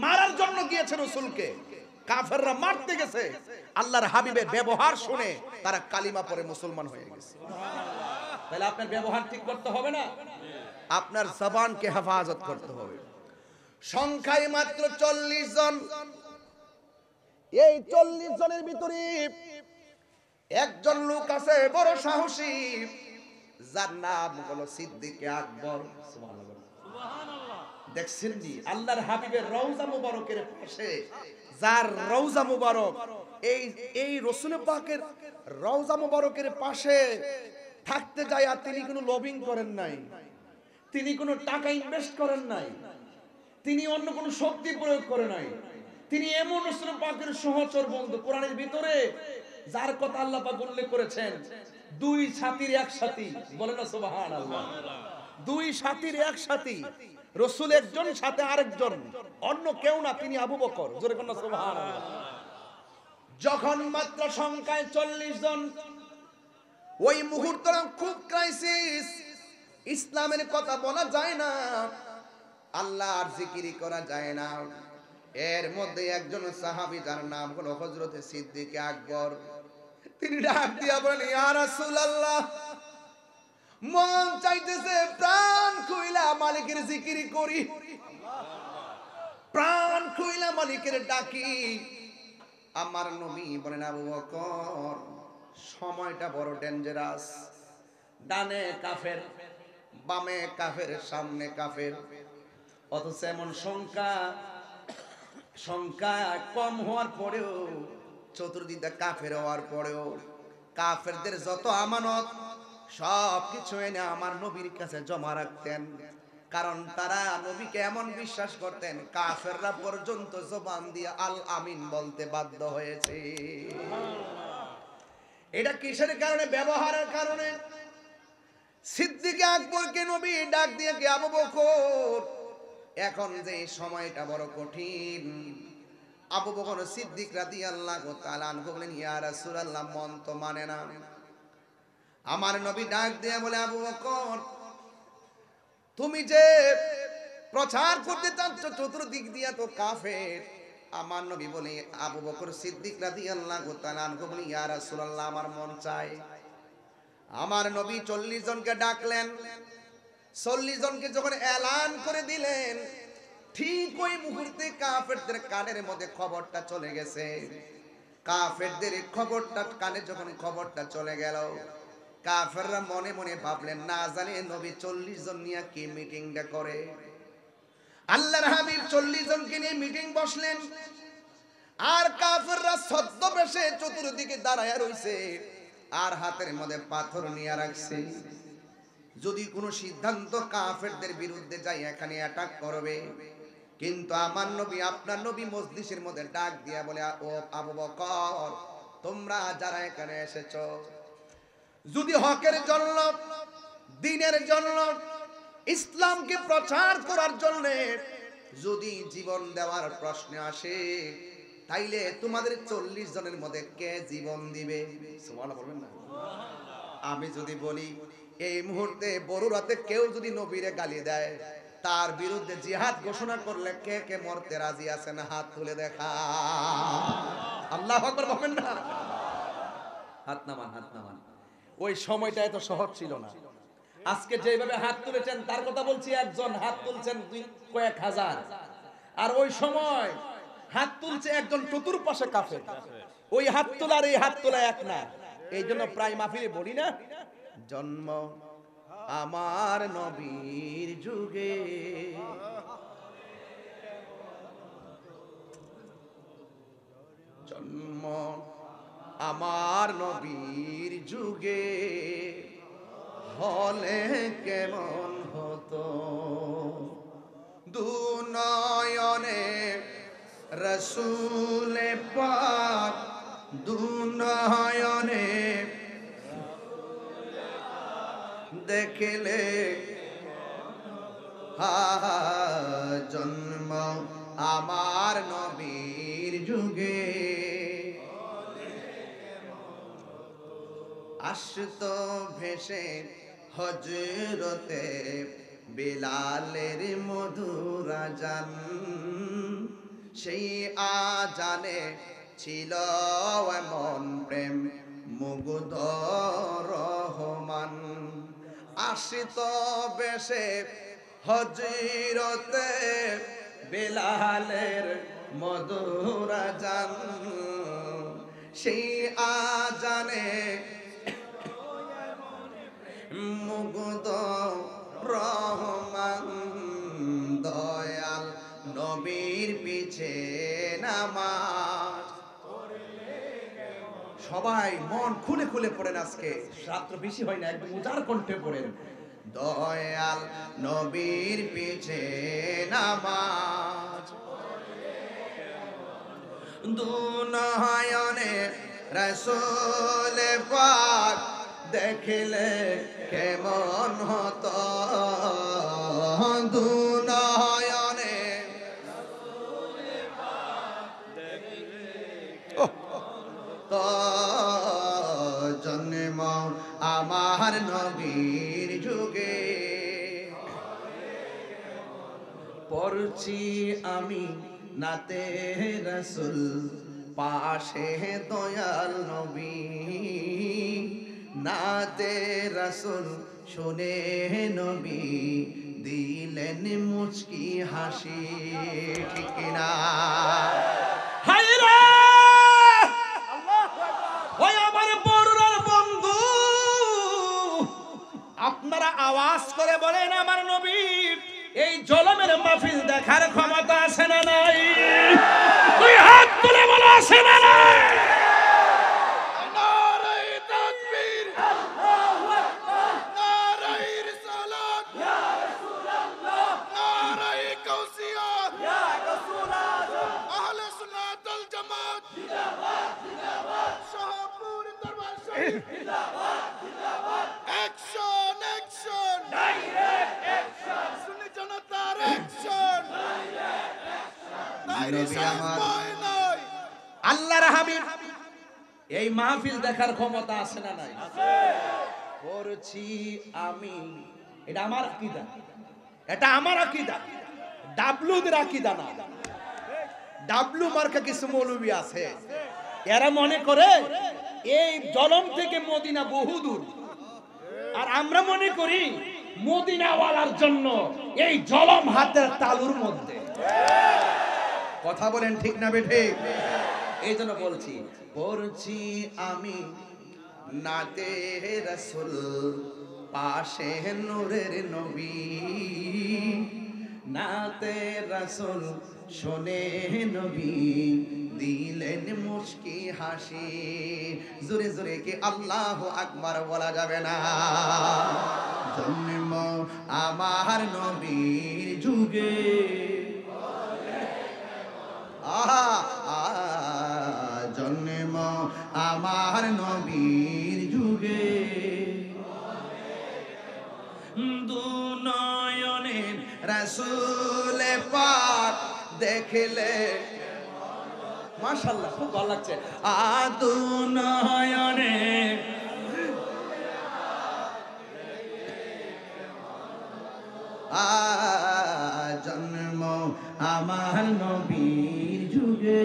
মারার জন্য গিয়েছেন রাসূলকে। কাফেররা মারতে গেছে, আল্লাহর হাবিবের ব্যবহার শুনে তারা কালিমা পড়ে মুসলমান হয়ে গেছে। তাহলে আপনার ব্যবহার ঠিক করতে হবে না? আপনার জবানকে হেফাজত করতে হবে। সংখ্যায় মাত্র 40 জন। এই 40 জনের ভিতরে একজন লোক আছে বড় সাহসী, যার নাম হলো সিদ্দিকে আকবর। সুবহানাল্লাহ। দেখছেন নি আল্লাহর হাবিবের রওজা মুবারকের পাশে যার রওজা মুবারক, এই রাসূল পাকের রওজা মুবারকের পাশে থাকতে যায়, আর তিনি কোনো লবিং করেন নাই, তিনি কোনো টাকা ইনভেস্ট করেন নাই, তিনি অন্য কোনো শক্তি প্রয়োগ করে নাই। তিনি এমন রাসূল পাকের সহচর বন্ধু, কোরআনের ভিতরে যার কথা আল্লাহ পাক উল্লেখ করেছেন, দুই সাথীর এক সাথী, বলেন না সুবহানাল্লাহ। দুই সাথীর এক সাথী, রাসূল একজন, সাথে আরেকজন, অন্য কেউ না, তিনি আবু বকর। জোরে কোন সুবহানাল্লাহ। যখন মাত্র সংখ্যায় 40 জন, ওই মুহূর্তটা খুব ক্রাইসিস। ইসলামের কথা বলা যায় না, আল্লাহর জিকির করা যায় না। এর মধ্যে একজন সাহাবী যার নাম হলো হযরত সিদ্দিক আকবর, তিনি ডাক দিয়া বলেন, ইয়া রাসূলুল্লাহ, মন চাইতেছে প্রাণ খুইলা মালিকের জিকির করি, প্রাণ খুইলা মালিকের ডাকি। আমার নবী বলেন, আবু বকর, সময়টা বড় ডেঞ্জারাস। ডানে কাফের, বামে কাফের, সামনে কাফের, অথচ এমন সংখ্যা কম হওয়ার পরেও, চতুর্দিকে কাফের হওয়ার পরেও, কাফেরদের যত আমানত সব কিছু এনে আমার নবীর কাছে জমা রাখতেন। কারণ তারা নবীকে এমন বিশ্বাস করতেন, কাফেররা পর্যন্ত জবান দিয়ে আল আমিন বলতে বাধ্য হয়েছে। এটা কিসের কারণে? ব্যবহারের কারণে। সিদ্দিক আকবরকে নবী ডাক দিয়ে কে, আবু বকর, এখন যে সময়টা বড় কঠিন। আবু বকর সিদ্দিক রাদিয়াল্লাহু তাআলা আনহু বলেন, ইয়া রাসূলুল্লাহ, মন তো মানে না। আমার নবী ডাক দিয়ে বলে, আবু বকর, তুমি যে প্রচার করতে চাচ্ছ চতুর্দিক দিয়া তো কাফের। আমার নবী বলে, আবু বকর সিদ্দিক রাদিয়াল্লাহু তাআলা আনহু বলে, ইয়া রাসূলুল্লাহ, আমার মন চায়। আমার নবী 40 জনকে ডাকলেন। 40 জনকে যখন এলান করে দিলেন, ঠিক ওই মুহূর্তে কাফেরদের কানের মধ্যে খবরটা চলে গেছে। কাফেরদের খবরটা কানে যখন খবরটা চলে গেল, কাফেররা মনে মনে ভাবলেন, না জানে নবী 40 জন নিয়ে কি মিটিংটা করে। আল্লাহর হাবিব 40 জনকে নিয়ে মিটিং বসলেন, আর কাফেররা ছদ্মবেশে চতুর্দিকে দাঁড়ায় রইছে, আর হাতের মধ্যে পাথর নিয়ে রাখছে। যদি কোনো সিদ্ধান্ত কাফেরদের বিরুদ্ধে যায়, এখানে অ্যাটাক করবে। কিন্তু আমার নবী, আপনার নবী মজলিসের মধ্যে ডাক দিয়া বলে, ও আবু বকর, তোমরা যারা এখানে এসেছো, যদি হকের জন্য, দ্বীনের জন্য, ইসলামকে প্রচার করার জন্য যদি জীবন দেওয়ার প্রশ্ন আসে, তাইলে তোমাদের 40 জনের মধ্যে কে জীবন দিবে? সুবহানাল্লাহ বলবেন না? আমি যদি বলি, এই মুহূর্তে বড়রাতে কেউ যদি নবীরে গালি দেয়, তার বিরুদ্ধে জিহাদ ঘোষণা করলে কে কে মরতে রাজি আছেন? হাত তুলে দেখা। আল্লাহু আকবার বলবেন না? হাত নামান, হাত নামান। ওই সময়টা এত সহজ ছিল না। আজকে যেভাবে হাত তুলেছেন তার কথা বলছি, একজন হাত তুলছেন কয়েক হাজার, আর ওই সময় হাত তুলছে একজন চতুর্পাশে কাফের। ওই হাত তোলার এই হাত তোলা এক না। এই জন্য প্রায় মাহফিলে বলি না, জন্ম আমার নবীর যুগে, জন্ম আমার নবীর যুগে, হলে কেমন হতো, দুনয়নে রসুল পাক, দুনয়নে দেখলে জন্ম আমার নবীর যুগে আসতো ভেসে হজরতে বিলালের মধুর আজান সেই আজানে ছিল এমন প্রেম মুগ্ধ রহমান আসিত বেশে হজরতে বিলালের মধুর আজান সেই আজানে মুগ্ধ রহমান দয়াল নবীর পিছে নামাজ সবাই মন খুলে খুলে পড়েন আজকে রাত্র বেশি হয় না একদম উজাড় কণ্ঠে পড়েন দয়াল নবীর পিছে নামাজ দুনয়নে রাসূল পাক দেখলে কেমন হতো দুনয়নে তো জন্ম আমার নবীর যুগে পড়ছি আমি নাতে রাসূল পাশে দয়াল নবী নাতে রাসূল শুনে নবী দিলেন মুচকি হাসি ঠিক না হায়রে ওই আমার বড়রার বন্ধু আপনারা আওয়াজ করে বলেন আমার নবী এই জলমের মাহফিল দেখার ক্ষমতা আছে না নাই তুই হাত তুলে বলো আছে না নাই নারায়ে তাকবীর আল্লাহু আকবার নারায়ে রিসালাত ইয়া রাসূলুল্লাহ নারায়ে কাউসিয়া ইয়া রাসূল আযম আহলে সুন্নাত ওয়াল জামাত জিন্দাবাদ জিন্দাবাদ শাহপুর দরবার শরীফ জিন্দাবাদ জিন্দাবাদ অ্যাকশন অ্যাকশন ডাইরেক্ট অ্যাকশন সুন্নি জনতার অ্যাকশন ডাইরেক্ট অ্যাকশন আল্লাহর হাবিব এই মাহফিল দেখার ক্ষমতা আছে না নাই করছি আমি এটা আমার আকীদা এটা আমার আকীদা ডাবলুদের আকীদা না ডাবলু মার্কা কিছু মৌলবি আছে এরা মনে করে এই জলম থেকে মদিনা বহুদূর আর আমরা মনে করি মদিনাওয়ালার জন্য এই জলম হাতের তালুর মধ্যে কথা বলেন ঠিক না বেঠিক এই জন্য বলছি পড়ছি আমি নাতে রাসূল পাশে নূরের নবী নাতে রাসূল শুনে নবী দিলেন মুচকি হাসি জোরে জোরে কি আল্লাহু আকবার বলা যাবে না জন্ম আমার নবীর যুগে জন্ম আমার নবীর যুগে দুনয়নে রাসূল পাক দেখলে মাশাআল্লাহ খুব ভালো লাগছে দুনয়নে জন্ম আমার নবীর যুগে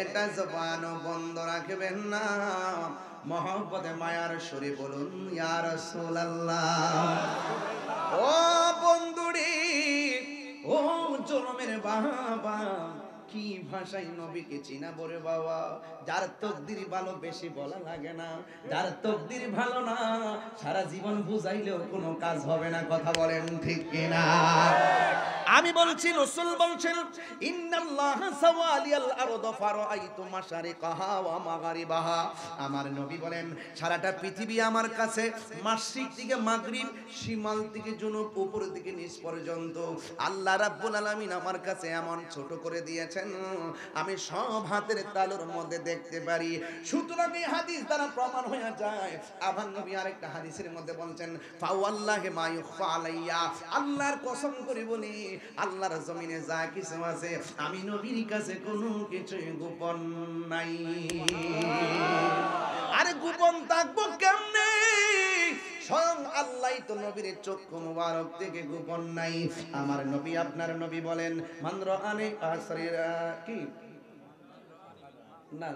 একটা জবান বন্ধ রাখবেন না মহব্বতে মায়ার সুরে বলুন ইয়া রাসূলুল্লাহ ও বন্ধুরি ও জনমের বাবা কি ভাষায় নবীকে চিনা বলে বাবা যার তকদির ভালো বেশি বলা লাগে না যার তকদির ভালো না সারা জীবন বুঝাইলেও কোনো কাজ হবে না কথা বলেন ঠিক কিনা আমি বলছি রাসূল বলছেন ইন্নাল্লাহা সাওয়ালিয়াল আরদ ফারাআইতু মাশারিকাহা ওয়া মাগারিবাহা। আমার নবী বলেন সারাটা পৃথিবী আমার কাছে মাশরিক থেকে মাগরিব, শিমাল থেকে জুনুব, উপর থেকে নিচ পর্যন্ত আল্লাহ রাব্বুল আলামিন আমার কাছে এমন ছোট করে দিয়েছেন আমি সব হাতের তালুর মধ্যে দেখতে পারি। সুতরাং এই হাদিস দ্বারা প্রমাণ হয়ে যায়। আবার নবী আরেকটা হাদিসের মধ্যে বলছেন ফাওয়াল্লাহি মা ইউখফা আলাইয়া, আল্লাহর কসম করে বলি আল্লাহর জমিনে যা কিছু আছে আমি নবীর কাছে কোনো কিছুই গোপন নাই। আরে গোপন থাকবো কেমনে? স্বয়ং আল্লাহই তো নবীর চক্ষু মুবারক থেকে গোপন নাই। আমার নবী আপনার নবী বলেন মান রাআনি আসরিরা কি না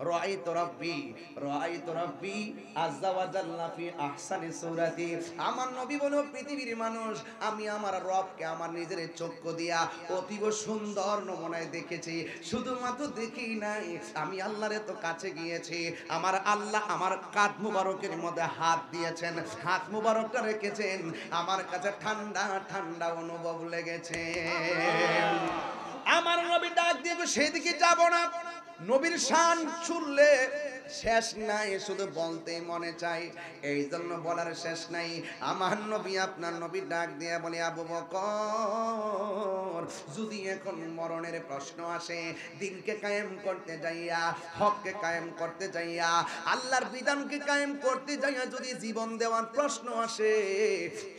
রাআইতু রাব্বি আযজা ওয়া জাল্লা ফি আহসানি সূরাতি। আমার নবী বলেন পৃথিবীর মানুষ আমি আমার রবকে আমার নিজের চক্ষু দিয়া অতীব সুন্দর নমুনায় দেখেছি। শুধুমাত্র দেখি নাই, আমি আল্লাহর এত কাছে গিয়েছি। আমার আল্লাহ আমার কাঁধ মুবারকের মধ্যে হাত দিয়েছেন, হাত মুবারকটা রেখেছেন, আমার কাছে ঠান্ডা ঠান্ডা অনুভব লেগেছে। আমার নবী ডাক দিয়ে সেদিকে যাব না। নবীর শান শুনলে শেষ নাই, শুধু বলতেই মনে চাই, এই জন্য বলার শেষ নাই। আমার নবী আপনার নবী ডাক দিয়ে বলে আবু বকর যদি এখন মরণের প্রশ্ন আসে, দিনকে কায়েম করতে যাইয়া, হককে কায়েম করতে যাইয়া, আল্লাহর বিধানকে কায়েম করতে যাইয়া যদি জীবন দেওয়ার প্রশ্ন আসে,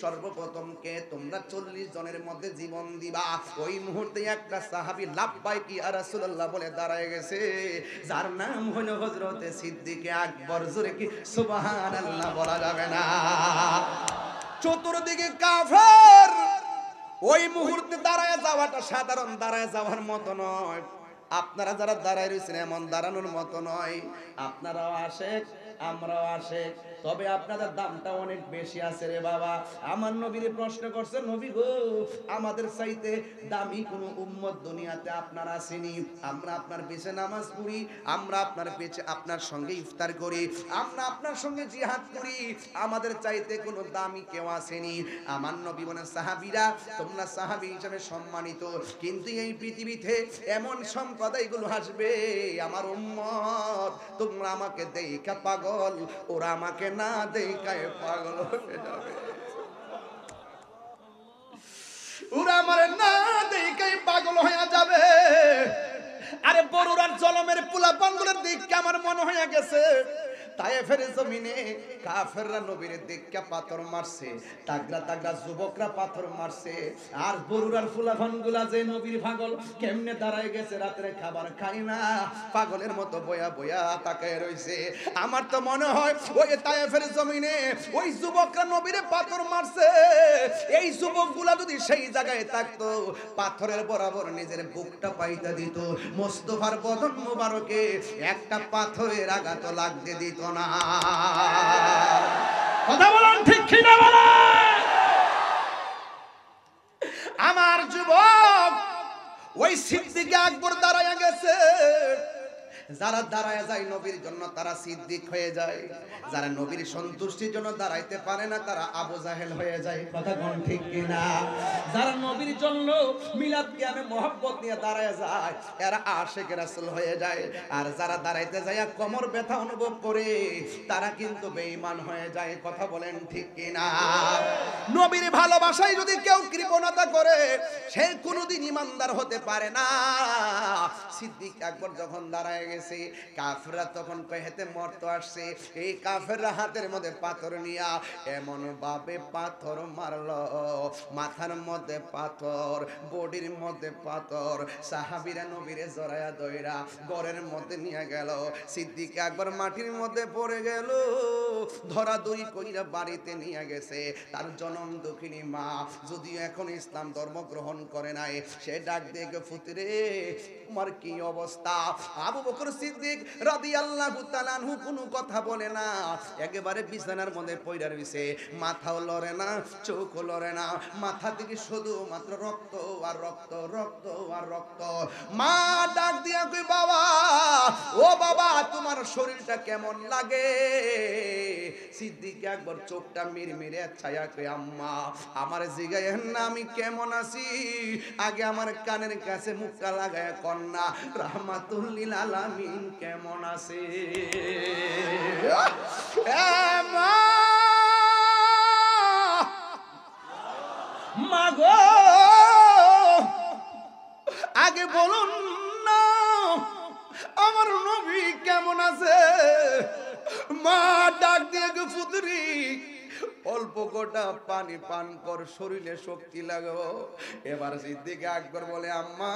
সর্বপ্রথম কে তোমরা 40 জনের মধ্যে জীবন দিবা। ওই মুহূর্তে একটা সাহাবী লাব্বাইক ইয়া রাসূলুল্লাহ বলে দাঁড়ায় গেছে, যার নাম হলো হযরতে সিদ্দিকে আকবর। জোরে কি সুবহানাল্লাহ বলা যাবে না? চতুর্দিকে কাফের। ওই মুহূর্তে দাঁড়ায় যাওয়াটা সাধারণ দাঁড়ায় যাওয়ার মতো নয়। আপনারা যারা দাঁড়ায় রয়েছেন এমন দাঁড়ানোর মতো নয়। আপনারাও আশেক, আমরাও আশেক, তবে আপনাদের দামটা অনেক বেশি আছে রে বাবা। আমার নবীর প্রশ্ন করছে, নবী গো আমাদের চাইতে দামি কোন উম্মত দুনিয়াতে আপনার আসেনি। আমরা আপনার পিছে নামাজ পড়ি, আমরা আপনার পিছে আপনার সঙ্গে ইফতার করি, আমরা আপনার সঙ্গে জিহাদ করি, আমাদের চাইতে কোনো দামি কেউ আসেনি। আমার নবী বলেন সাহাবীরা তোমরা সাহাবী হিসেবে সম্মানিত, কিন্তু এই পৃথিবীতে এমন সম্প্রদায়গুলো আসবে আমার উম্মত তোমরা আমাকে দেখা পাগল, ওরা আমাকে না দেখায় পাগল হয়ে যাবে। ওরা আমার না দেখায় পাগল হয়ে যাবে। আরে বড়ুরার জলমের পোলাপানগুলোর দিকে আমার মনে হয়ে গেছে তায়েফের জমিনে কাফেররা নবীর দিকে পাথর মারছে, তাগড়া তাগড়া যুবকরা পাথর মারছে, আর বড়ুরার ফুলাফানগুলা যে নবীর পাগল কেমনে দাঁড়ায় গেছে, রাতে খাবার খাই না, পাগলের মতো বয়া বয়া তাকায় রইছে। আমার তো মনে হয় ওই তায়েফের জমিনে ওই যুবকরা নবীরে পাথর মারছে, এই যুবকগুলা যদি সেই জায়গায় থাকতো পাথরের বরাবর নিজের বুকটা পাইতে দিত, মোস্তফার বদন মুবারকে একটা পাথরের আঘাত লাগতে দিত না। কথা বলেন ঠিক কি না বলেন? আমার যুবক ওই সিদ্দিক আকবর দাঁড়ায় গেছে। যারা দাঁড়ায় যায় নবীর জন্য তারা সিদ্দিক হয়ে যায়, যারা নবীর সন্তুষ্টির জন্য দাঁড়াইতে পারে না তারা আবু জাহেল হয়ে যায়। কথা কোন ঠিক কিনা? যারা নবীর জন্য মিলাদ কিয়ামে মহব্বত নিয়ে দাঁড়ায় যায় এরা আশিক রাসূল হয়ে যায়, আর যারা দাঁড়াইতে যায় কোমর ব্যথা অনুভব করে তারা কিন্তু বেঈমান হয়ে যায়। কথা বলেন ঠিক কিনা? নবীর ভালোবাসায় যদি কেউ কৃপণতা করে সে কোনোদিন ঈমানদার হতে পারে না। সিদ্দিক আকবর যখন দাঁড়ায় গেছে কাফেররা তখন কহেতে মরতে আসছে, এই কাফেররা হাতের মধ্যে পাথর নিয়া এমন ভাবে পাথর মারলো, মাথার মধ্যে পাথর, বডির মধ্যে পাথর, সাহাবীরা নবীরে জড়ায়া দইরা ঘরের মধ্যে নিয়ে গেল। সিদ্দিক আকবর মাটির মধ্যে পড়ে গেল, ধরাধরি কইরা বাড়িতে নিয়ে গেছে। তার জনম দুঃখিনী মা যদিও এখন ইসলাম ধর্ম গ্রহণ করে নাই, সে ডাক দিয়ে ফুতিরে তোমার কি অবস্থা? আবু বকর বকর সিদ্দিক রাদিয়াল্লাহু তাআলা আনহু কোনো কথা বলে না, একেবারে বিছানার মধ্যে পয়রা রইছে, মাথাও লড়ে না, চোখও লড়ে না, মাথা থেকে শুধু মাত্র রক্ত আর রক্ত, রক্ত আর রক্ত। মা ডাক দিয়া কই, বাবা ও বাবা, তোমার শরীরটা কেমন লাগে? সিদ্দিক একবার চোখটা মিরমিরে ছায়া কই, আম্মা আমার জিগায়েন না আমি কেমন আছি, আগে আমার কানের কাছে মুখটা লাগায় কন্যা রাহমাতুল লিল আলামিন কেমন আছে। মা গো আগে বলুন না আমার নবী কেমন আছে। মা ডাক দিয়ে গো, পুত্রী অল্প গোটা পানি পান কর, শরীরে শক্তি লাগাও। এবার সিদ্দিক আকবর বলে, আম্মা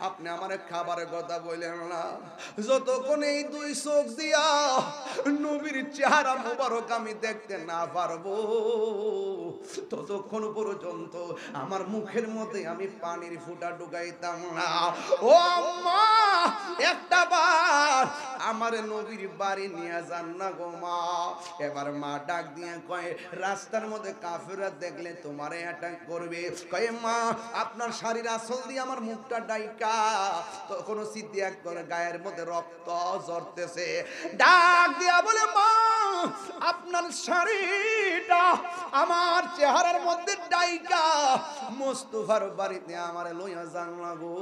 আপনি আমার খাবারের কথা বললেন না, যতক্ষণ এই দুই চোখ দিয়া নবীর চেহারা মোবারক আমি দেখতে না পারবো ততক্ষণ পর্যন্ত আমার মুখের মধ্যে আমি পানির ফুঁটা ঢুকাইতাম না। ও আম্মা একটা বার আমার নবীর বাড়ি নিয়ে যান না গো মা। এবার মা ডাক দিয়ে কয়, রাস্তার মধ্যে কাফেররা দেখলে তোমারে অ্যাটাক করবে, কয় মা আপনার শাড়ির আঁচল দিয়ে আমার মুখটা ডাইকা। তখন সিদ্দিক আকবর গায়ের মধ্যে রক্ত ঝরতেছে, ডাক দিয়া বলে, মা আপনার শাড়িটা আমার চেহারার মধ্যে ডাইকা মুস্তাফার বাড়িতে আমারে লইয়া যান না গো।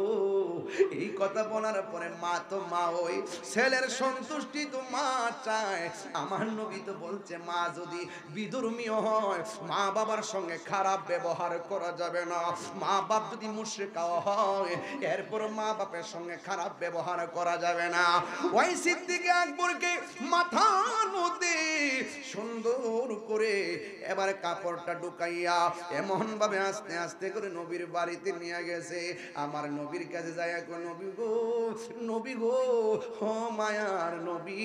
এই কথা বলার পরে মা তো মা, ওই ছেলের সন্তুষ্টি তো মা চায়। আমার নবী তো বলছে, মা যদি বিধর্মীয় হয়, মা বাবার সঙ্গে খারাপ ব্যবহার করা যাবে না। মা বাপ যদি মুশরিক হয়, এরপর মা বাপের সঙ্গে খারাপ ব্যবহার করা যাবে না। ওই সিদ্দিক আকবরকে মাথার মধ্যে সুন্দর করে এবার কাপড়টা ঢুকাইয়া এমন ভাবে আস্তে আস্তে করে নবীর বাড়িতে নিয়ে গেছে। আমার নবীর কাছে যায়, নবী গো, নবী গো, ও মায়ার নবী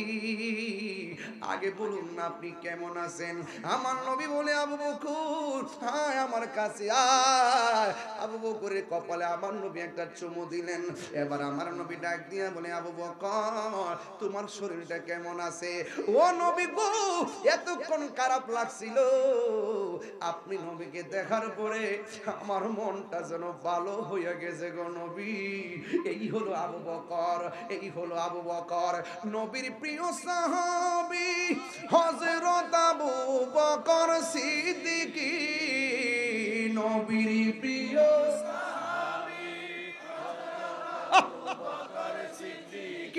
আগে বলুন না আপনি কেমন আছেন। আমার নবী বলে, আবু বকর হায় আমার কাছে আয়। আবু বকরের কপালে আমার নবী একটা চুমু দিলেন। এবার আমার নবী ডাক দিয়া বলে, আবু বকর তোমার শরীরটা কেমন আছে? ও নবী গো, এতক্ষণ খারাপ লাগছিল, আপনি নবীকে দেখার পরে আমার মনটা যেন ভালো হয়ে গেছে গো নবী। এই হলো আবু বকর, এই হলো আবু বকর, নবীর প্রিয় সাহাবী হযরত আবু বকর সিদ্দিক, নবীর প্রিয় সাহাবী আবু বকর সিদ্দিক,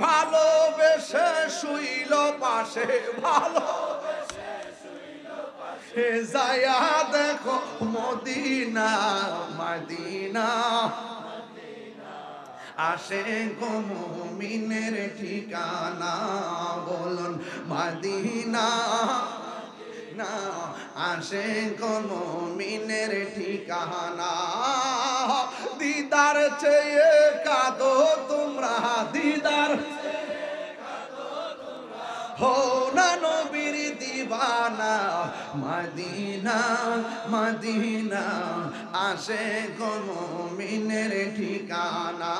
ভালোবেসে শুইল পাশে, ভালোবেসে শুইল পাশে, যায়া দেখো মদিনা মদিনা, আসে গো মুমিনের ঠিকানা, বলুন মদিনা না, আসে গো মুমিনের ঠিকানা। দিদার চেয়ে কাঁদো তোমরা, দিদার হো না নবীর দিবানা, মদিনা মদিনা, আসে গো মুমিনের ঠিকানা,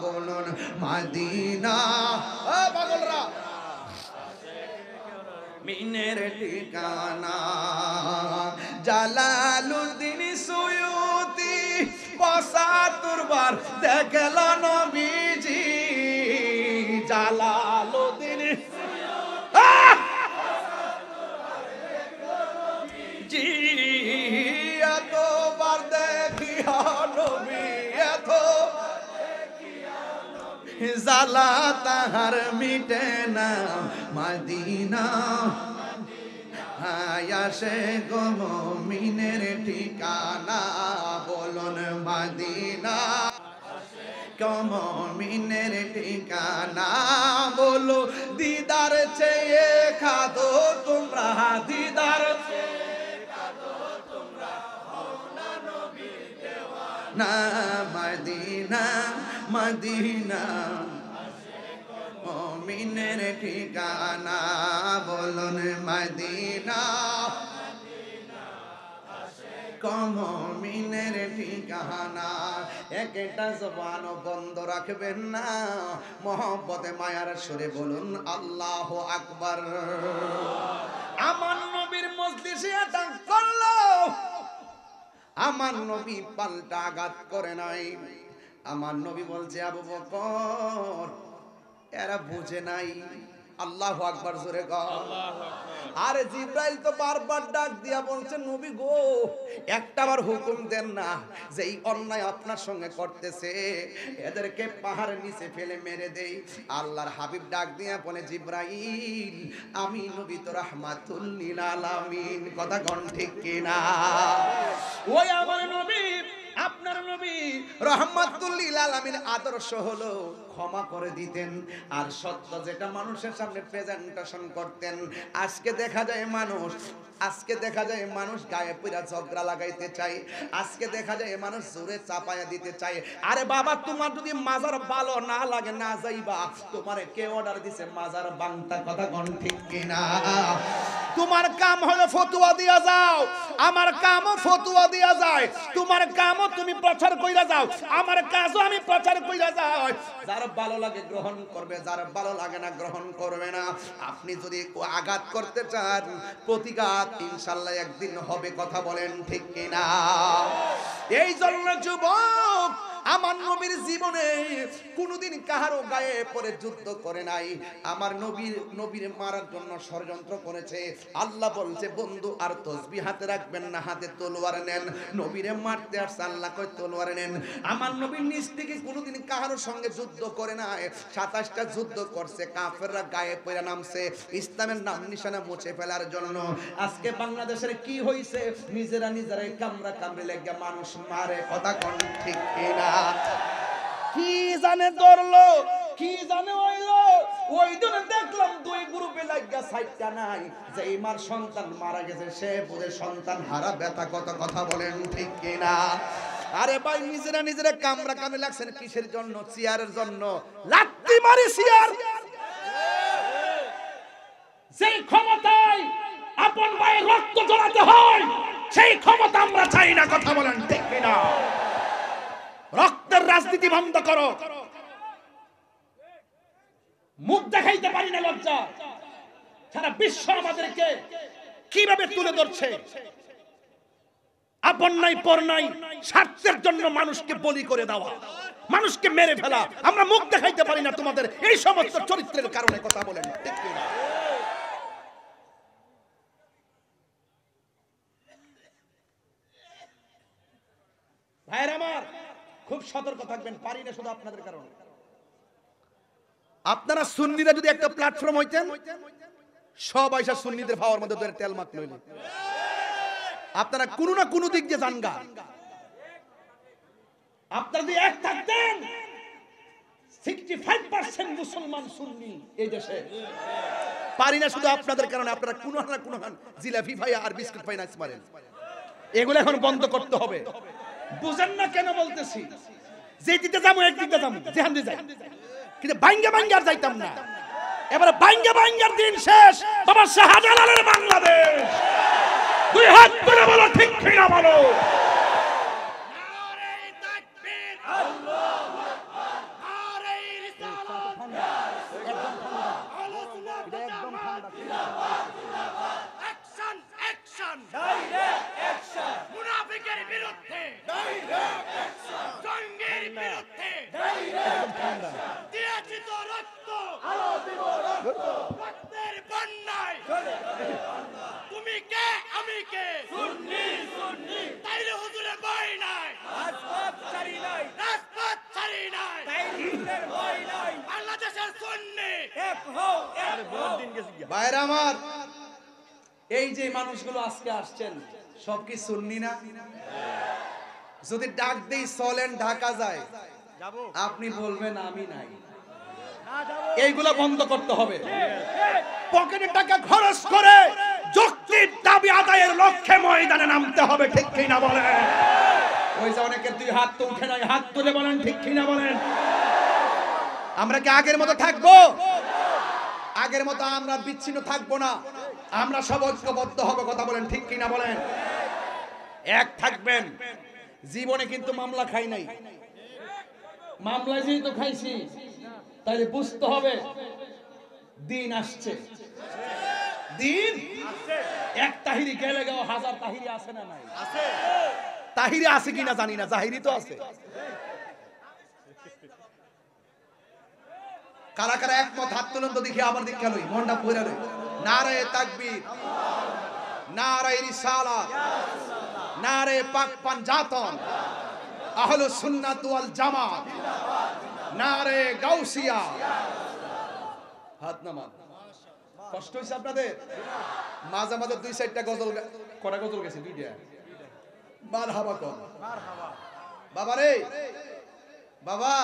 বলুন মদিনা। ও পাগলরা, মিনের ঠিকানা। জালালউদ্দিন সুয়ুতি ৭৫ বার দেখল নবীজি, জালালউদ্দিন জি এতবার দেখিয়া নবী, এত জালা তাহার মিটে না, মদিনা আসে গো মুমিনের ঠিকানা, বলুন মদিনা মুমিনের ঠিকানা, বলো দিদার চেয়ে খাদো তোমরা, দিদার না, মদিনা মদিনা মুমিনের ঠিকানা, বলুন মদিনা মুমিনের ঠিকানা। একটা জবান বন্ধ রাখবেন না, মহব্বতে মায়ার সুরে বলুন আল্লাহু আকবার। আমার নবীর মজলিসে আঘাত করলো, আমার নবী পাল্টা আঘাত করে নাই। আমার নবী বলছে আবু বকর এরা বুঝে নাই। আল্লাহু আকবার জোরে কর। আরে জিব্রাইল তো বারবার ডাক দিয়া বলছে নবী গো একটাবার হুকুম দেন না, যে এই অন্যায় আপনার সঙ্গে করতেছে এদেরকে পাহাড়ের নিচে ফেলে মেরে দেই। আল্লাহর হাবিব ডাক দিয়া বলে জিব্রাইল আমি নবী তো রাহমাতুল লিল আলামিন। কথা কোন ঠিক কিনা? ওই আমার নবী আপনার নবী রাহমাতুল লিল আলামিন আদর্শ হলো ক্ষমা করে দিতেন আর সত্য যেটা মানুষের সামনে প্রেজেন্টেশন করতেন। আজকে দেখা যায় মানুষ গায়ে পুরা ঝগড়া লাগাইতে চায়, আজকে দেখা যায় মানুষ জোরে চাপায়া দিতে চায়। আরে বাবা তোমার যদি মাজার ভালো না লাগে না যাইবা, তোমারে কে অর্ডার দিছে মাজার বাংতা? কথা কোন ঠিক কিনা? তোমার কাম হলো ফতোয়া দিয়া যাও, আমার কামও ফতোয়া দিয়া যায়। তোমার কামও তুমি প্রচার কইরা যাও, আমার কাজও আমি প্রচার কইরা যাই। যার ভালো লাগে গ্রহণ করবে, যার ভালো লাগে না গ্রহণ করবে না। আপনি যদি আঘাত করতে চান প্রতিঘাত ইনশাআল্লাহ একদিন হবে। কথা বলেন ঠিক কিনা? এই জন্য যুবক আমার নবীর জীবনে কোনোদিন কাহারও গায়ে পরে যুদ্ধ করে নাই। আমার নবীর মারার জন্য ষড়যন্ত্র করেছে। আল্লাহ বলছে বন্ধু আর তসবিহ হাতে রাখবেন না, হাতে তলোয়ার নেন। নবীরে মারতে আসছে, আল্লাহ কই তলোয়ার নেন। আমার নবীর নিজ থেকে কোনোদিন কাহারও সঙ্গে যুদ্ধ করে নাই। 27টা যুদ্ধ করছে, কাফেররা গায়ে পড়ে নামছে ইসলামের নাম নিশানা মুছে ফেলার জন্য। আজকে বাংলাদেশের কি হইছে? নিজেরাই কামরা কামড়ে লেগে মানুষ মারে। কথা কোন ঠিক কিনা? কি জানে ধরলো, কি জানে হইলো। ওই দিন দেখলাম দুই গ্রুপে লাগা সাইটটা নাই, যে মার সন্তান মারা গেছে সে বুঝে সন্তান হারা ব্যথা। কত কথা বলেন ঠিক কিনা? আরে ভাই নিজেরা কামরা কামে লাগছেন কিসের জন্য? চেয়ারের জন্য। লাত্তি মারি চেয়ার। সেই ক্ষমতায় আপন ভাইয়ের রক্ত ঝরাতে হয়, সেই ক্ষমতা আমরা চাই না। কথা বলেন ঠিক কিনা? রক্তের রাজনীতি বন্ধ করো। মুখ দেখাইতে পারি না লজ্জা। সারা বিশ্ব আমাদেরকে কিভাবে তুলে ধরছে। আপন নাই পর নাই, স্বার্থের জন্য মানুষকে বলি করে দেওয়া, মানুষকে মেরে ফেলা। আমরা মুখ দেখাইতে পারি না তোমাদের এই সমস্ত চরিত্রের কারণে। কথা বলেন ঠিক কিনা? ভাইরা আমার খুব সতর্ক থাকবেন, পারি না শুধু আপনাদের কারণে। আপনারা সুন্নিরা যদি একটা প্ল্যাটফর্ম হইতেন, সব আইসা সুন্নিদের ভাওয়ার মধ্যে ধরে তেল মাখ লইলে আপনারা কোনো না কোনো দিক দিয়ে জানগা। আপনারা যদি এক থাকতেন, 65% মুসলমান সুন্নি এই দেশে। পারি না শুধু আপনাদের কারণে। আপনারা কোনো না কোনো জিলাপি ভাই আর বিস্কুট ভাই নাচ মারেন, এগুলো এখন বন্ধ করতে হবে। বুঝেন না কেন বলতেছি? যে দিতে যাবো একদিকে যাবো, যেখান দিয়ে যাই, কিন্তু ভাঙ্গে আর যাইতাম না। এবারে ভাঙ্গের দিন শেষ। বাবা শাহজালালের বাংলাদেশ। দুই হাত তুলে বলো ঠিক কিনা বলো। নারে তাকবীর, আল্লাহু আকবার, নারে রিসালাত, আহলে সুন্নাত ওয়াল জামাত, অ্যাকশন অ্যাকশন, ডাইরেক্ট অ্যাকশন, মুনাফিকের বিরুদ্ধে ডাইরেক্ট অ্যাকশন, জঙ্গের বিরুদ্ধে ডাইরেক্ট অ্যাকশন, দিয়েছি তো রক্ত, আলো দিব রক্ত, রক্তের বন্যায় তুমি কে আমি কে, সুন্নি সুন্নি, তাইলে হুজুরের ভয় নাই, রাজপথ ছাড়ি নাই, তাইলে হুজুরের ভয় নাই, বাংলাদেশের সুন্নি এক হও, এক হও। ভাইরা আমার, এই যে মানুষগুলো আজকে আসছেন সব কি সুন্নি না? যদি ডাক দেই চলেন ঢাকা যায়, আপনি বলবেন আমি নাই। এইগুলা বন্ধ করতে হবে। পকেটে টাকা খরচ করে যৌক্তিক দাবি আদায়ের লক্ষ্যে ময়দানে নামতে হবে। ঠিক কিনা বলেন? ওই যে অনেকের দুই হাত তো উঠে নাই, হাত তুলে বলেন ঠিক কিনা বলেন। আমরা কি আগের মতো থাকবো? আগের মতো আমরা বিচ্ছিন্ন থাকবো না, আমরা সব ঐক্যবদ্ধ হব। কথা বলেন ঠিক কিনা বলেন। এক থাকবেন। জীবনে কিন্তু মামলা খাই নাই, মামলা যেহেতু খাইছি তাহলে বুঝতে হবে দিন আসছে, দিন এক তাহিরি গেলে গেও হাজার তাহিরি আছে না নাই? তাহিরি আছে কিনা জানি না, জাহিরি তো আছে। কারা কারা একমত হাত তুলুন তো দেখি, আবার দীক্ষা লই, মনটা পুরা লই। নারায়ে তাকবীর, নারায়ে রিসালাত, নারায়ে পাক পাঞ্জাতন, আহলুস সুন্নাত ওয়াল জামাত, নারায়ে গাউসিয়া। হাত নামান। কষ্ট হইছে আপনাদের? মাঝে মাঝে দুই চারটা গজল কটা গজল গেছে? দুইটা। মারহাবা কর। বাবা রে, বাবা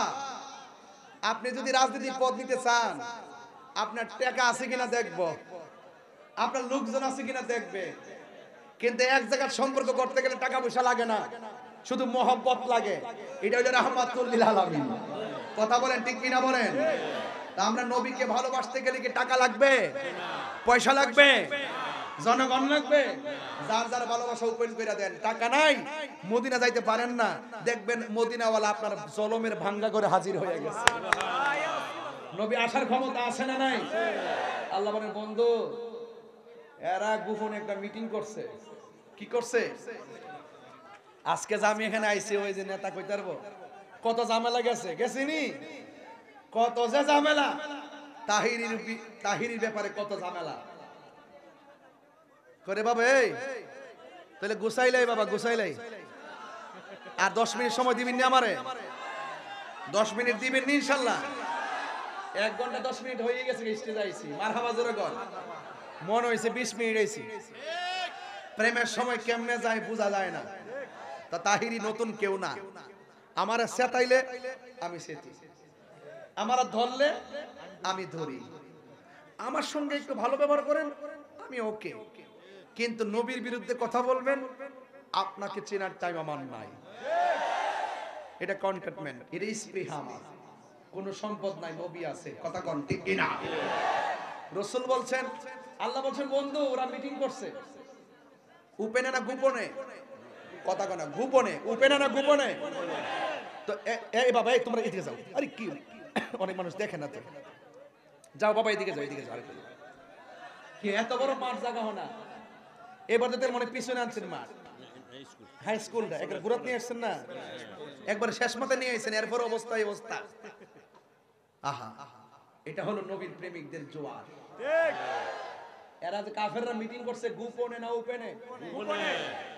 আপনি যদি রাজনীতির পদ নিতে চান, আপনার টাকা আছে কিনা দেখবো, আপনার লোকজন আছে কিনা দেখবে। কিন্তু এক জায়গার সম্পর্ক করতে গেলে টাকা পয়সা লাগে না, শুধু মোহব্বত লাগে। এটা হলো রাহমাতুল লিল আলামিন। কথা বলেন ঠিক কিনা বলেন? তা আমরা নবীকে ভালোবাসতে গেলে কি টাকা লাগবে, পয়সা লাগবে, জনগণ লাগবে? যার যার ভালোবাসা ওপেন করে দেন। টাকা নাই, মদিনা যাইতে পারেন না, দেখবেন মদিনাওয়ালা আপনার জলমের ভাঙ্গা করে হাজির হয়ে গেছে। নবী আসার ক্ষমতা আছে না নাই? আল্লাহ বলেন বন্ধু, এরা গোপনে একটা মিটিং করছে। কি করছে? আজকে যে আমি এখানে আইছি, ওই যে নেতা কইতে পারবো কত ঝামেলা গেছে, গেছিনি? কত যে ঝামেলা, তাহিরির ব্যাপারে কত ঝামেলা করে বাবা। এই তাহলে গুছাইলাই বাবা, গুছাইলাই। আর 10 মিনিট সময় দিবেন নি আমারে? 10 মিনিট দিবেন নি ইনশাআল্লাহ? 1 ঘন্টা 10 মিনিট হয়ে গেছে স্টেজে আইছি। মারহাবা জোরে কর। মন হইছে 20 মিনিট আইছি। প্রেমের সময় কেমনে যায় বোঝা যায় না। তা তাহিরি নতুন কেউ না। আমারে সেতাইলে আমি সেতি, আমারা ধরলে আমি ধরি, আমার সঙ্গে একটু ভালো ব্যবহার করেন আমি ওকে। কিন্তু নবীর বিরুদ্ধে কথা বলবেন, আপনাকে চেনার টাইম আমার নাই। এটা কন্টেটমেন্ট, এটা স্পৃহা আমার। কোন সম্পদ নাই, নবী আছে। কথা কোন ঠিক কিনা? রাসূল বলছেন, আল্লাহ বলছেন বন্ধু ওরা মিটিং করছে। উপেনে না গোপনে? কথা কোন গোপনে? উপেনে না গোপনে? তো এই বাবা, এই তোমরা এদিকে যাও। আরে কি, অনেক মানুষ দেখে না তো। যাও বাবা, এদিকে যাও, এদিকে যাও। কি এত বড় মাঠ জায়গা হনা? এবার তো মনে পিছনে আনছেন মাঠ, হাই স্কুলটা একবার ঘুরাত নিয়ে আসছেন না, একবার শেষ মাথা নিয়ে আসছেন, এরপর অবস্থা এই অবস্থা। আহা, এটা হলো নবীর প্রেমিকদের জোয়ার। এরা যে কাফেররা মিটিং করছে, গোপনে না ওপেনে?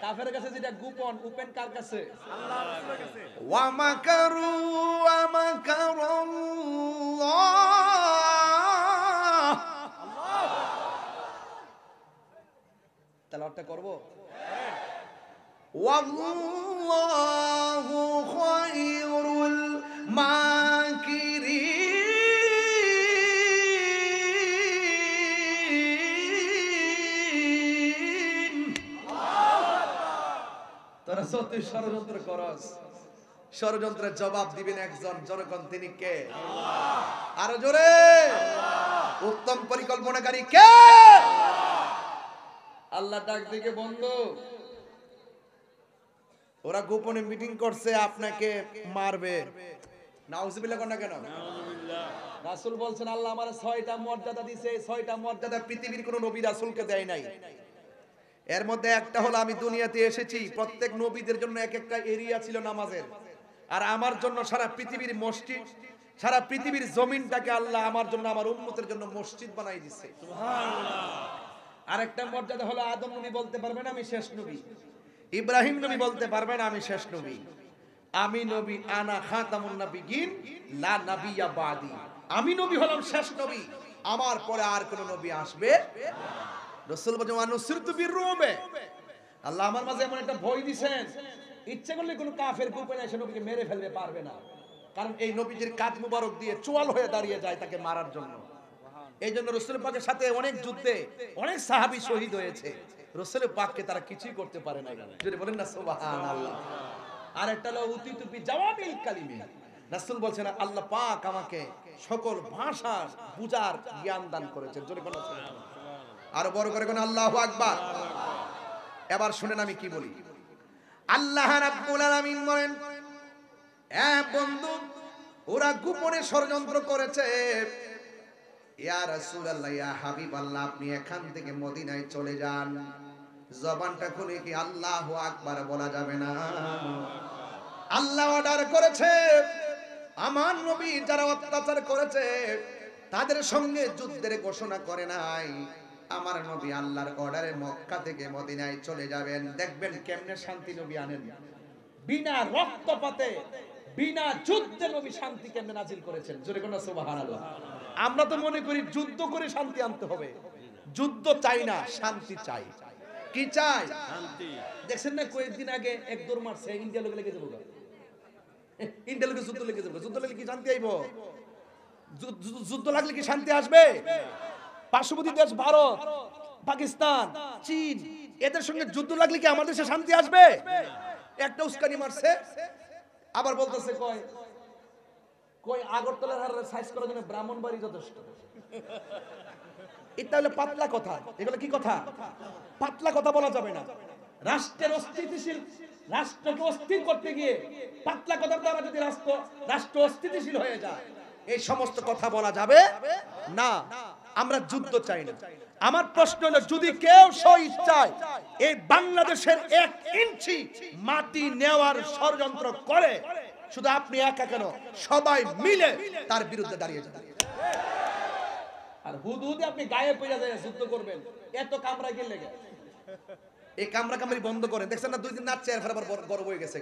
কাফেরের কাছে যেটা গোপন, ওপেন কার কাছে? আল্লাহর রাসূলের কাছে। ওয়া মাকারু ওয়া মাকারুল্লাহ। তেলাওয়াতটা করব? ওয়াল্লাহু খায়রুল মাকিরিন। তোরা সত্যি ষড়যন্ত্র করস, ষড়যন্ত্রের জবাব দিবেন একজন, জনগণ তিনি কে? আল্লাহ। আরো জোরে, উত্তম পরিকল্পনাকারী কে? আল্লাহ ডাক দিকে বন্ধু, ওরা গোপনে মিটিং করছে, আপনাকে মারবে। নাউজুবিল্লাহ কোন না কেন? রাসূল বলছেন আল্লাহ আমার 6টা মর্যাদা দিয়েছে, 6টা মর্যাদা পৃথিবীর কোন নবী রাসূলকে দেয় নাই। এর মধ্যে একটা হলো আমি দুনিয়াতে এসেছি, প্রত্যেক নবীদের জন্য এক একটা এরিয়া ছিল নামাজের, আর আমার জন্য সারা পৃথিবীর মসজিদ, সারা পৃথিবীর জমিনটাকে আল্লাহ আমার জন্য, আমার উম্মতের জন্য মসজিদ বানাই দিয়েছে। সুবহানাল্লাহ। আরেকটা মর্যাদা হলো আদম নবী বলতে পারবেন আমি শেষ নবী, ইব্রাহিম নবী বলতে পারবেন আমি শেষ নবী, আমি নবী, আনা খাতামুন নবিয়্যিন লা নাবিয়্যা বাদি। আমি নবী হলাম শেষ নবী, আমার পরে আর কোন নবী আসবে না। রাসূল বলেন অনুসিরতু বিররুবে, আল্লাহ আমার মাঝে এমন একটা ভয় দিবেন, ইচ্ছে করলে কোনো কাফের গোপনে এসে নবীকে মেরে ফেলতে পারবে না। কারণ এই নবীজির কাঁধ মুবারক দিয়ে চোয়াল হয়ে দাঁড়িয়ে যায় তাকে মারার জন্য। এই জন্য রাসূল পাকের সাথে অনেক যুদ্ধে অনেক সাহাবী শহীদ হয়েছে, রাসূল পাককে তারা কিছুই করতে পারে না। যদি বলেন না সুবহানাল্লাহ। আর একটা হলো উতিতুপি জাওয়াবিল কালিমে, রাসূল বলছেন আল্লাহ পাক আমাকে সকল ভাষা বুঝার জ্ঞান দান করেছেন। জোরে বলেন সুবহানাল্লাহ। আরো বড় করে কোন আল্লাহু আকবার। এবার শুনেন আমি কি বলি। আল্লাহ রাব্বুল আলামিন বলেন, বন্ধু, ওরা গোপনে ষড়যন্ত্র করেছে। ইয়া রাসূলুল্লাহ, ইয়া হাবিবাল্লাহ, আপনি এখান থেকে মদিনায় চলে যান। জবানটা খুলে কি আল্লাহু আকবার বলা যাবে না? আল্লাহ অর্ডার করেছে, আমার নবী যারা অত্যাচার করেছে তাদের সঙ্গে যুদ্ধের ঘোষণা করে নাই। আমার নবী আল্লাহর অর্ডারে মক্কা থেকে মদিনায় চলে যাবেন। দেখবেন কেমনে শান্তি নবী আনেন। বিনা রক্তপাতে, বিনা যুদ্ধে নবী শান্তি কেমনে নাজিল করেছেন। জোরে কোন সুবহানাল্লাহ। আমরা তো মনে করি যুদ্ধ করে শান্তি আনতে হবে। যুদ্ধ চাই না, শান্তি চাই। কি চাই? শান্তি। দেখছেন না কয়েকদিন আগে এক দৌড় মারছে, ইন্ডিয়া লোক লেগে যাবো। ইন্ডিয়া লোকে যুদ্ধ লেগে যাবো। যুদ্ধ লাগলে কি শান্তি আইব? যুদ্ধ লাগলে কি শান্তি আসবে? পার্শ্ববর্তী দেশ ভারত, পাকিস্তান, চীন, এদের সঙ্গে যুদ্ধ লাগলে কি আমাদের দেশে শান্তি আসবে? একটা উস্কানি মারছে, আবার বলতেছে কই আগরতলার হার সাইজ করার জন্য ব্রাহ্মণবাড়ি যথেষ্ট। এটা হলো পাতলা কথা। এগুলো কি কথা? পাতলা কথা বলা যাবে না। রাষ্ট্রের অস্থিতিশীল, রাষ্ট্রকে অস্থির করতে গিয়ে পাতলা কথার দ্বারা যদি রাষ্ট্র অস্থিতিশীল হয়ে যায়, এই সমস্ত কথা বলা যাবে না। আমরা যুদ্ধ চাই না। আমার প্রশ্ন হলো, যদি কেউ স্বইচ্ছায় এই বাংলাদেশের 1 ইঞ্চি মাটি নেওয়ার ষড়যন্ত্র করে, শুধু আপনি একা কেন, সবাই মিলে তার বিরুদ্ধে দাঁড়িয়ে যাবে। আর হুদহুদে আপনি গায়ে পড়ে যায় যুদ্ধ করবেন, এত কামরা গেলে গে। এই কামরা কামড়ি বন্ধ করেন। দেখছেন না 2 দিন নাচছে, এরপর আবার গর্ব হয়ে গেছে।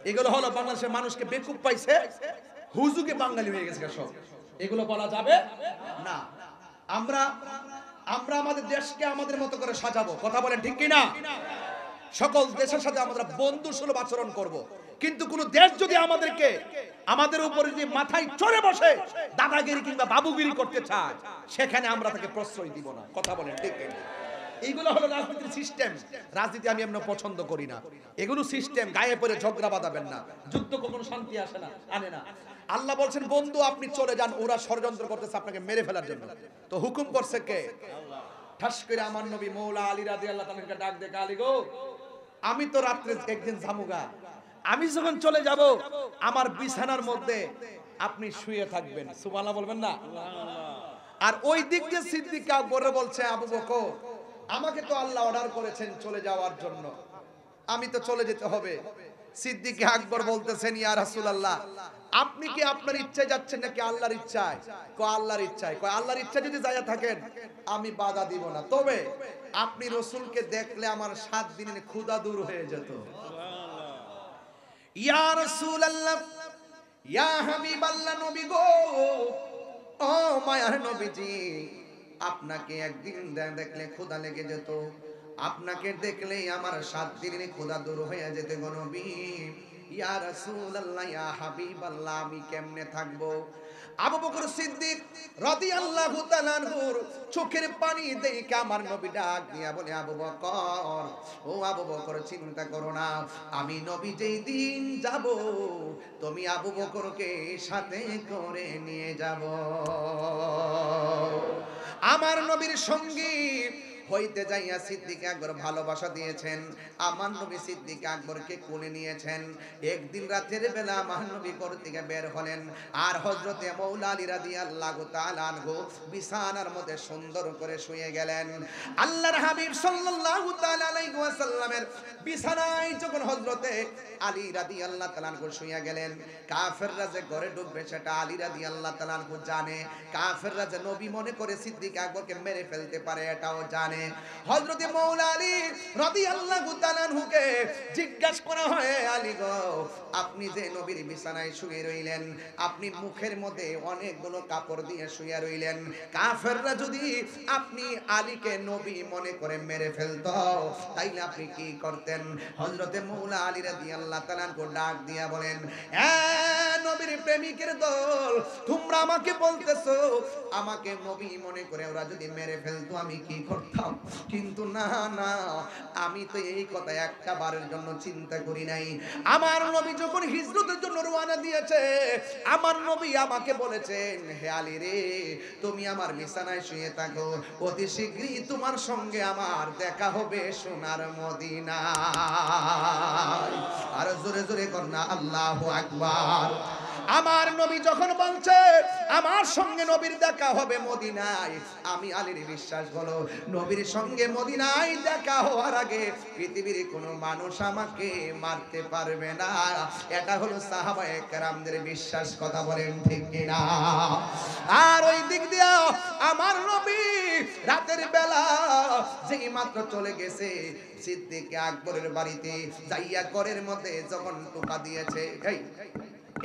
এগুলো হলো বাংলাদেশের মানুষকে বেকুব পাইছে, হুজুগে বাঙালি হয়ে গেছে সব। এগুলো বলা যাবে না। আমরা আমাদের দেশকে আমাদের মতো করে সাজাবো। কথা বলেন ঠিক কি না? সকল দেশের সাথে আমরা বন্ধু সুলভ আচরণ করব। কিন্তু কোন দেশ যদি আমাদের উপরে যদি মাথায় চড়ে বসে দাদাগিরি কিংবা বাবুগিরি করতে চায়, সেখানে আমরা তাকে প্রশ্রয় দিব না। কথা বলেন ঠিক কি না? এইগুলো হলো রাজনীতির সিস্টেম। রাজনীতি আমি এমন পছন্দ করি না। এগুলো সিস্টেম, গায়ে পড়ে ঝগড়া বাঁধাবেন না। যুদ্ধ কখনো শান্তি আসে না, আনে না। আল্লাহ বলছেন, বন্ধু আপনি চলে যান, ওরা ষড়যন্ত্র করতেছে আপনাকে মেরে ফেলার জন্য। তো হুকুম করছে কে? ঠাস করে আমার নবী মৌলা আলী রাদিয়াল্লাহু তাআলা কে ডাক দেখে, আলী গো, আমি তো রাত্রে একদিন জামুগা, আমি যখন চলে যাব আমার বিছানার মধ্যে আপনি শুয়ে থাকবেন। সুবহানাল্লাহ বলবেন না? আর ওই দিক দিয়ে সিদ্দিক আকবর বলছে, আবু বকর, আমাকে তো আল্লাহ অর্ডার করেছেন চলে যাওয়ার জন্য, আমি তো চলে যেতে হবে। সিদ্দিক আকবর বলতেছেন, ইয়া রাসূলুল্লাহ, আপনি কি আপনার ইচ্ছায় যাচ্ছেন নাকি আল্লাহর ইচ্ছায়? আল্লাহর ইচ্ছায়। আল্লাহর ইচ্ছা যদি যায়া থাকেন আমি বাধা দিব না, তবে আপনি রাসূলকে দেখলে আমার 7 দিনের ক্ষুধা দূর হয়ে যেত। ইয়া রাসূলুল্লাহ, ইয়া হাবিবাল্লাহ, নবী গো, ও মায়ার নবীজি, আপনাকে একদিন দেখলে ক্ষুধা লেগে যেত, আপনাকে দেখলেই আমার 7 দিনের ক্ষুধা দূর হয়ে যেত গো নবী। ইয়া রাসূলুল্লাহ, ইয়া হাবিবাল্লাহ, আমি কেমনে থাকবো? আবু বকর সিদ্দিক রাদিয়াল্লাহু তাআলা আনহুর চোখের পানি দেখে আমার নবী ডাক দিয়া বলে, আবু বকর, ও আবু বকর, চিন্তা করো না, আমি নবী যেই দিন যাব তুমি আবু বকরকে সাথে করে নিয়ে যাব। আমার নবীর সঙ্গী হইতে যাইয়া সিদ্দিক আকবর ভালোবাসা দিয়েছেন। আমার নবী সিদ্দিক আকবরকে কোলে নিয়েছেন। একদিন রাতের বেলা আমার নবী ঘর থেকে বের হলেন, আর হযরতে মৌলা আলী রাদিয়াল্লাহু তাআলা আনহু বিছানার মধ্যে সুন্দর করে শুয়ে গেলেন। আল্লাহর হাবিব সাল্লাল্লাহু তাআলা আলাইহি ওয়াসাল্লামের বিছানায় যখন হযরতে আলী রাদিয়াল্লাহু তাআলা আনহু শুয়ে গেলেন, কাফেররা যে ঘরে ঢুকবে সেটা আলী রাদিয়াল্লাহু তাআলা আনহু জানে। কাফেররা যে নবী মনে করে সিদ্দিক আকবরকে মেরে ফেলতে পারে এটাও জানে। হযরতে মৌলা আলী রাদিয়াল্লাহু তাআলা আনহুকে জিজ্ঞাসা করা হয়, আলী গো, আপনি যে নবীর বিছানায় শুয়ে রইলেন, আপনি মুখের মধ্যে অনেকগুলো কাপড় দিয়ে শুয়ে রইলেন, কাফেররা যদি আপনি আলীকে নবী মনে করে মেরে ফেলতো তাইলে আপনি কি করতেন? হযরতে মৌলা আলী রাদিয়াল্লাহু তাআলা আনহু ডাক দিয়া বলেন, নবীর প্রেমিকের দল, তোমরা আমাকে বলতেছো আমাকে নবী মনে করে ওরা যদি মেরে ফেলতো আমি কি করতাম, কিন্তু না না, আমি তো এই কথা একটা বারের জন্য চিন্তা করি নাই। আমার নবী যখন হিজরতের জন্য রওনা দিয়েছে, আমার নবী আমাকে বলেছেন, হে আলী রে, তুমি আমার বিছানায় শুয়ে থাকো, অতি শীঘ্রই তোমার সঙ্গে আমার দেখা হবে সোনার মদিনায়। আর জোরে জোরে কর না আল্লাহু আকবার। আমার নবী যখন বলছে আমার সঙ্গে নবীর দেখা হবে মদিনায়, আমি আলীর বিশ্বাস হলো নবীর সঙ্গে মদিনায় দেখা হওয়ার আগে পৃথিবীর কোনো মানুষ আমাকে মারতে পারবে না। এটা হলো সাহাবায়ে কেরামদের বিশ্বাস, কথা বলেন ঠিক কিনা? আর ওই দিক দিয়া আমার নবী রাতের বেলা যেই মাত্র চলে গেছে সিদ্দিক আকবরের বাড়িতে যাইয়া ঘরের মধ্যে যখন টোকা দিয়েছে,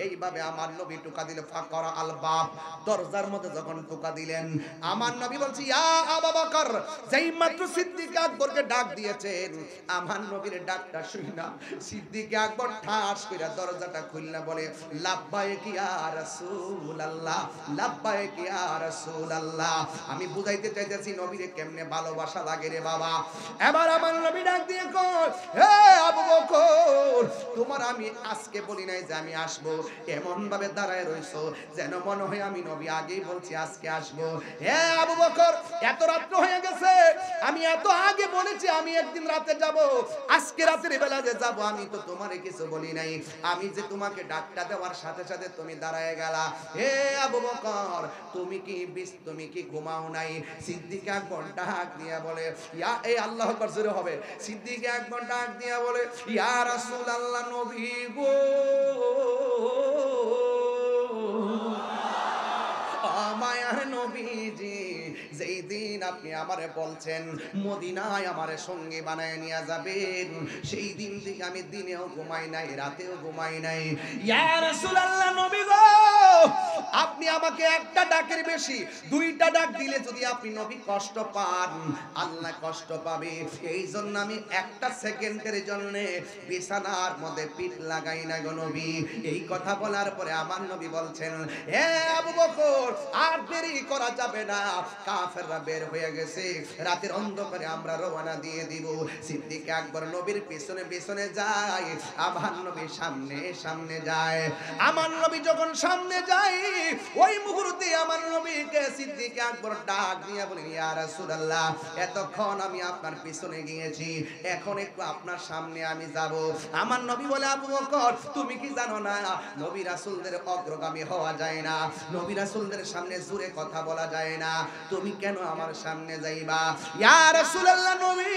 এইভাবে আমার নবী টোকা দিলে ফাকরা আল বাব, দরজার মধ্যে যখন টোকা দিলেন, আমার নবী বলছি ইয়া আবু বকর, যেই মাত্র সিদ্দিক আকবরকে ডাক দিয়েছেন, আমার নবীর ডাকটা শুনি না সিদ্দিক আকবর ঠাস কইরা দরজাটা খুলনা বলে লাব্বাইক ইয়া রাসূলুল্লাহ, লাব্বাইক ইয়া রাসূলুল্লাহ। আমি বুঝাইতে চাইতেছি নবীরে কেমনে ভালোবাসা লাগে রে বাবা। এবার আমার নবী ডাক দিয়ে কয়, হে আবু বকর, তোমার আমি আজকে বলি নাই যে আমি আসবো, এমন ভাবে দাঁড়ায় রইছো যেন মনে হয় আমি নবী আগেই বলছি আজকে আসবো। হে আবু বকর, এত রাত হয়ে গেছে, আমি এত আগে বলেছি আমি একদিন রাতে যাব, আজকে রাতের বেলা যে যাব আমি তো তোমারে কিছু বলি নাই, আমি যে তোমাকে ডাকটা দেওয়ার সাথে সাথে তুমি দাঁড়ায় গেলা। হে আবু বকর, তুমি কি ঘুমাও নাই? সিদ্দিক আকবর ডাক দিয়া বলে ইয়া, এই আল্লাহ আকবার জোরে হবে, সিদ্দিক আকবর ডাক দিয়া বলে ইয়া রাসূলুল্লাহ, নবী গো, মায়ার নবীজি, যেই দিন আপনি আমারে বলছেন মদিনায় আমারে সঙ্গী বানায় নিয়ে যাবেন, সেই দিন থেকে আমি দিনেও ঘুমাই নাই, রাতেও ঘুমাই নাই। ইয়া রাসূলুল্লাহ, নবী গো, আপনি আমাকে একটা ডাকের বেশি দুইটা ডাক দিলে যদি আপনি নবী কষ্ট পান, আল্লাহ কষ্ট পাবে, এই জন্য আমি একটা সেকেন্ডের জন্য বিছানার মধ্যে পিঠ লাগাই না গো নবী। এই কথা বলার পরে আমার নবী বলছেন, হে আবু বকর, আর দেরি করা যাবে না, কাফেররা বের হয়ে গেছে, রাতের অন্ধকারে আমরা রওনা দিয়ে দিব। সিদ্দিক আকবর নবীর পিছনে পিছনে যায়, আমার নবী সামনে সামনে যায়। আমার নবী যখন সামনে যায়, ওই মুহূর্তে আমার নবীকে সিদ্দিক আকবর ডাক দিয়ে বলে ইয়া রাসূলুল্লাহ, এতক্ষণ আমি আপনার পিছনে গিয়েছি, এখন একটু আপনার সামনে আমি যাব। আমার নবী বলে আবু বকর, তুমি কি জানো না নবী রাসূলদের অগ্রগামী হওয়া যায় না, নবী রাসূলদের সামনে জোরে কথা বলা যায় না, তুমি কেন আমার সামনে যাইবা? ইয়া রাসূলুল্লাহ, নবী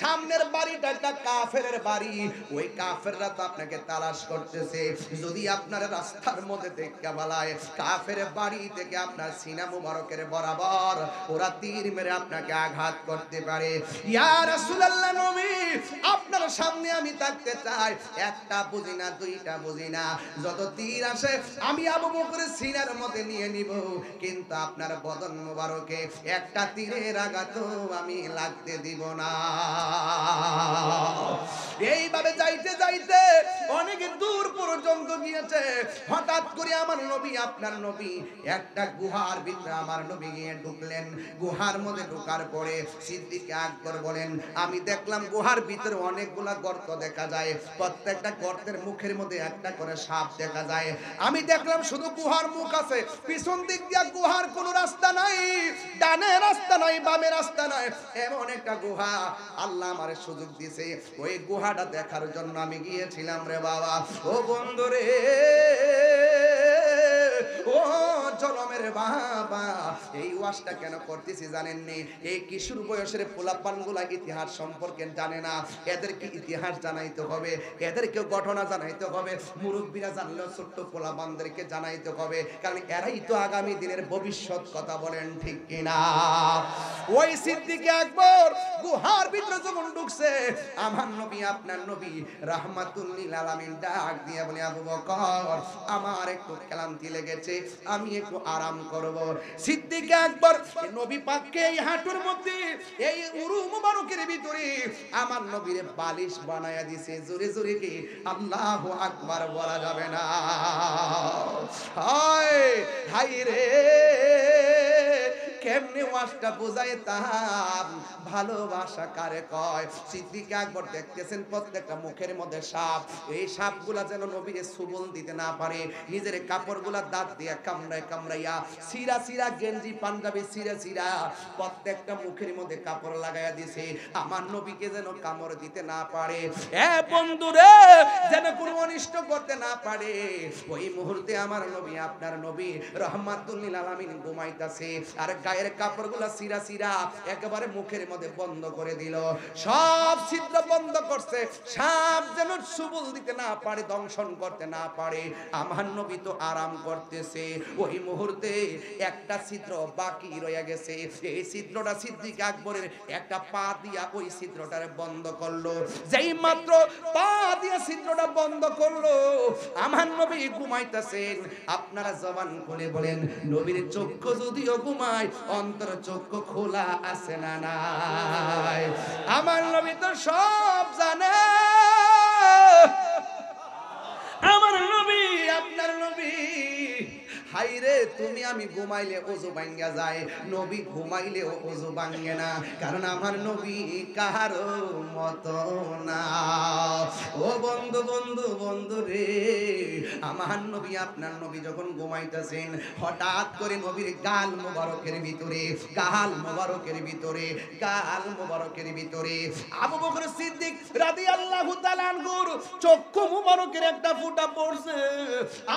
সামনের বাড়িটা একটা কাফেরের বাড়ি, ওই কাফেররা তো আপনাকে তালাশ করতেছে, যদি আপনার রাস্তার মধ্যে দেখা বালায় কাফের বাড়ি থেকে আপনার সিনা মুবারকের বরাবর ওরা তীর মেরে আপনাকে আঘাত করতে পারে। ইয়া রাসূলুল্লাহ, নবী আপনার সামনে আমি থাকতে চাই, একটা বুঝি না দুইটা বুঝি না, যত তীর আসে আমি আবু বকরের সিনার মধ্যে নিয়ে নিব, কিন্তু আপনার বদন মুবারকে একটা তীরের আঘাত আমি লাগতে দিব না। এইভাবে যাইতে যাইতে অনেক দূর পর্যন্ত গিয়েছে, হঠাৎ করে আমার নবী, আপনার নবী একটা গুহার ভিতরে আমার নবী গিয়ে ঢুকলেন। গুহার মধ্যে ঢোকার পরে সিদ্দিক আকবর বলেন, আমি দেখলাম গুহার ভিতরে অনেকগুলা গর্ত দেখা যায়, প্রত্যেকটা গর্তের মুখের মধ্যে একটা করে সাপ দেখা যায়। আমি দেখলাম শুধু গুহার মুখ আছে, পিছন দিক দিয়ে গুহার কোনো রাস্তা নাই, ডানে রাস্তা নাই, বামে রাস্তা নাই, এমন একটা গুহা আল্লাহ আমারে সুযোগ দিয়েছে। ওই গুহাটা দেখার জন্য আমি গিয়েছিলাম রে বাবা। ও বন্ধু রে, ও জনমের বাবা, এই ওয়াজটা কেন করতেছি জানেননি? এই কিশোর বয়সের পোলাপানগুলা ইতিহাস সম্পর্কে জানে না, এদেরকে ইতিহাস জানাইতে হবে, এদেরকে ঘটনা জানাইতে হবে, মুরব্বীরা জানলেও ছোট্ট পোলাপানদেরকে জানাইতে হবে, কারণ এরাই তো আগামী দিনের ভবিষ্যৎ, কথা বলেন ঠিক কিনা? ওই সিদ্দিক আকবর গুহার ভিতরে যখন ঢুকছে, আমার নবী, আপনার নবী রাহমাতুল লিল আলামিন ডাক দিয়ে বলে আবু বকর, আমার একটু ক্লান্তি লেগেছে, আমি একটু আরাম করব। সিদ্দিক আকবর নবী পাককে এই হাঁটুর মধ্যে, এই উরু মুবারকের ভিতরে আমার নবীর বালিশ বানায়া দিয়েছে। জোরে জোরে কি আল্লাহু আকবার বলা যাবে না? হায় হায় রে, কেমনে ওয়াজটা বুঝাইতাম ভালোবাসা কারে কয়। সিদ্দিক আকবর দেখতেছেন প্রত্যেকটা মুখের মধ্যে সাপ, এই সাপগুলা যেন নবীরে সুবল দিতে না পারে, নিজের কাপড়গুলা দাঁত দিয়ে কামড়ায় কামড়াইয়া সিরা সিরা গেঞ্জি পাঞ্জাবি সিরা সিরা প্রত্যেকটা মুখের মধ্যে কাপড় লাগাইয়া দিছে, আমার নবীকে যেন কামড় দিতে না পারে, এ বন্ধুরে যেন কোনো অনিষ্ট করতে না পারে। ওই মুহূর্তে আমার নবী আপনার নবী রহমাতুল লিল আলামিন ঘুমাইতাছে, আর গায়ের কাপড়গুলা সিরা সিরা একেবারে মুখের মধ্যে বন্ধ করে দিল, সব ছিদ্র বন্ধ করছে, সাপ যেন সুবল দিতে না পারে, দংশন করতে না পারে। আমার নবী তো আরাম করতেছে, ওই মুহূর্তে একটা ছিদ্র বাকি রয়ে গেছে, এই ছিদ্রটা সিদ্দিক আকবরের একটা পা দিয়া ওই ছিদ্রটারে বন্ধ করলো। যেই মাত্র পা দিয়া ছিদ্রটা বন্ধ করলো, আমার নবী ঘুমাইতেছেন। আপনারা জবান খুলে বলেন, নবীর চক্ষু যদিও ঘুমায়, অন্তর চক্ষু খোলা আছে না নাই? আমার নবী তো সব জানে। আমার নবী আপনার নবী, হাইরে তুমি আমি ঘুমাইলে ওযু ভাঙ্গা যায়, নবী ঘুমাইলে ওযু ভাঙ্গে না, কারণ আমার নবী কাহারো মতো না। ও বন্ধু বন্ধু বন্ধু রে, আমার নবী আপনার নবী যখন ঘুমাইতেছেন, হঠাৎ করে নবীর গাল মোবারকের ভিতরে আবু বকর সিদ্দিক রাদিয়াল্লাহু তাআলা আনহুর চক্ষু মোবারকের একটা ফোঁটা পড়ছে।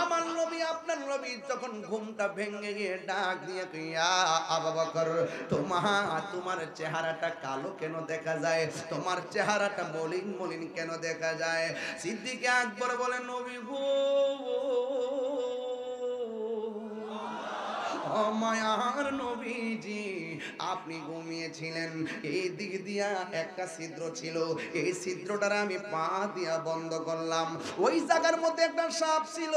আমার নবী আপনার নবী যখন ঘুমটা ভেঙে গিয়ে ডাক দিয়ে ইয়া আবু বকর, তোমার চেহারাটা কালো কেন দেখা যায়, তোমার চেহারাটা মলিন মলিন কেন দেখা যায়? সিদ্দিক আকবর বলেন, নবী গো, ও মায়ার নবীজি, আপনি ঘুমিয়েছিলেন, এই দিক দিয়া একটা ছিদ্র ছিল, এই ছিদ্রটার আমি পা দিয়া বন্ধ করলাম, ওই জায়গার মধ্যে একটা সাপ ছিল,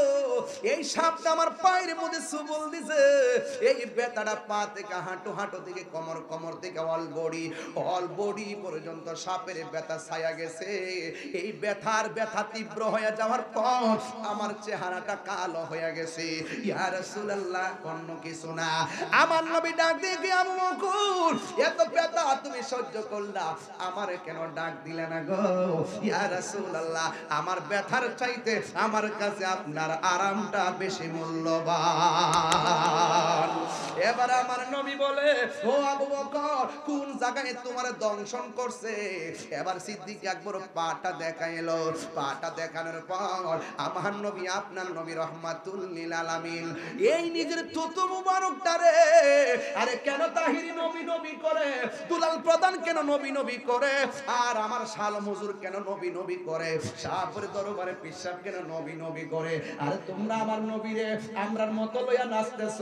এই সাপটা আমার পায়ের মধ্যে সুবল দিছে, এই ব্যথাটা পা থেকে হাঁটু থেকে কোমর থেকে অল বডি পর্যন্ত সাপের ব্যথা ছায়া গেছে। এই ব্যথা তীব্র হয়ে যাওয়ার পর আমার চেহারাটা কালো হয়ে গেছে। ইয়া রাসূলুল্লাহ, অন্য কিছু না। আমার নবী ডাক দিয়ে কি, আবু বকর, এত ব্যথা তুমি সহ্য করলা, আমারে কেন ডাক দিলে না গো? ইয়া রাসূলুল্লাহ, আমার ব্যথার চাইতে আমার কাছে আপনার আরামটা বেশি মূল্যবান। এবার আমার নবী বলে, ও আবু বকর, কোন জায়গায় তোমার দংশন করছে? এবার সিদ্দিক আকবর পাটা দেখাইলো, পাটা দেখানোর পর আমার নবী আপনার নবী রহমাতুল লিল আলামিন এই নিজের থুতু মুবারকটারে, আরে কেন তাহিরি নবী নবী করে, দুলাল প্রধান কেন নবী নবী করে, আর আমার শাল হুজুর কেন নবী নবী করে, শাহপুর দরবারে পিসাব কেন নবী নবী করে, আরে তোমরা আমার নবীরে আমরার মতো লইয়া নাচতেছ,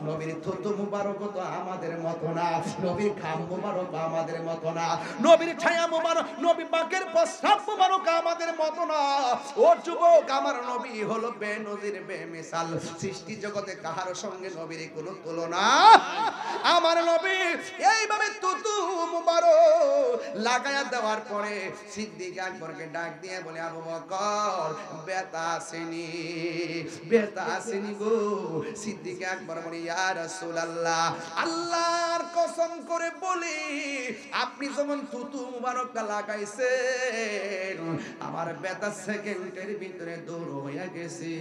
নবীর থুতু মুবারক তো আমাদের মতো না, নবীর খাম মুবারক আমাদের মতো না, নবীর ছায়া মুবারক, নবী পাকের প্রস্রাব মুবারক আমাদের মতো না। ও যুবক, আমার নবী হলো বেনজির বেমিসাল, সৃষ্টি জগতে কাহার সঙ্গে নবীর কোনো তুলনা। আমার নবী এইভাবে তুতু মুবারক লাগায়া দেওয়ার পরে সিদ্দিক আকবরকে ডাক দিয়ে বলে, আবু বকর, ব্যথা আসেনি গো? সিদ্দিক আকবর বলে, ইয়া রাসূলুল্লাহ, আল্লাহর কসম করে বলি, আপনি যখন তুতু মুবারকটা লাগাইছেন, আমার ব্যথা সেকেন্ডের ভিতরে দূর হয়ে গেছে।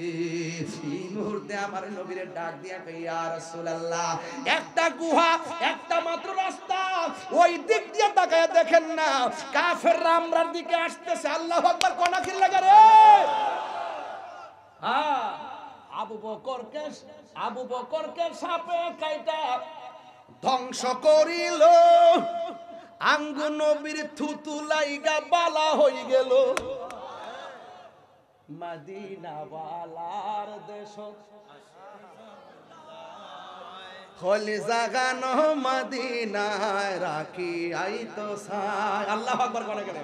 এই মুহূর্তে আমার নবীর ডাক দিয়া কই, ইয়া রাসূলুল্লাহ, একটা গুহা, একটা মাত্র রাস্তা, ওই দিক দিয়ে তাকায় দেখেন না, কাফেররা আমরার দিকে আসতেছে। আল্লাহু আকবার, কোনা কি লাগে রে? হ্যাঁ, আবু বকরকে সাপে কাইটা ধ্বংস করিল, আঙ্গু নবীর থুতু লাইগা বালা হই গেল, মদিনা ওয়ালার দেশ হলে জাগানো মদিনায় রাখি আইতো সাই। আল্লাহু আকবার করে গেলে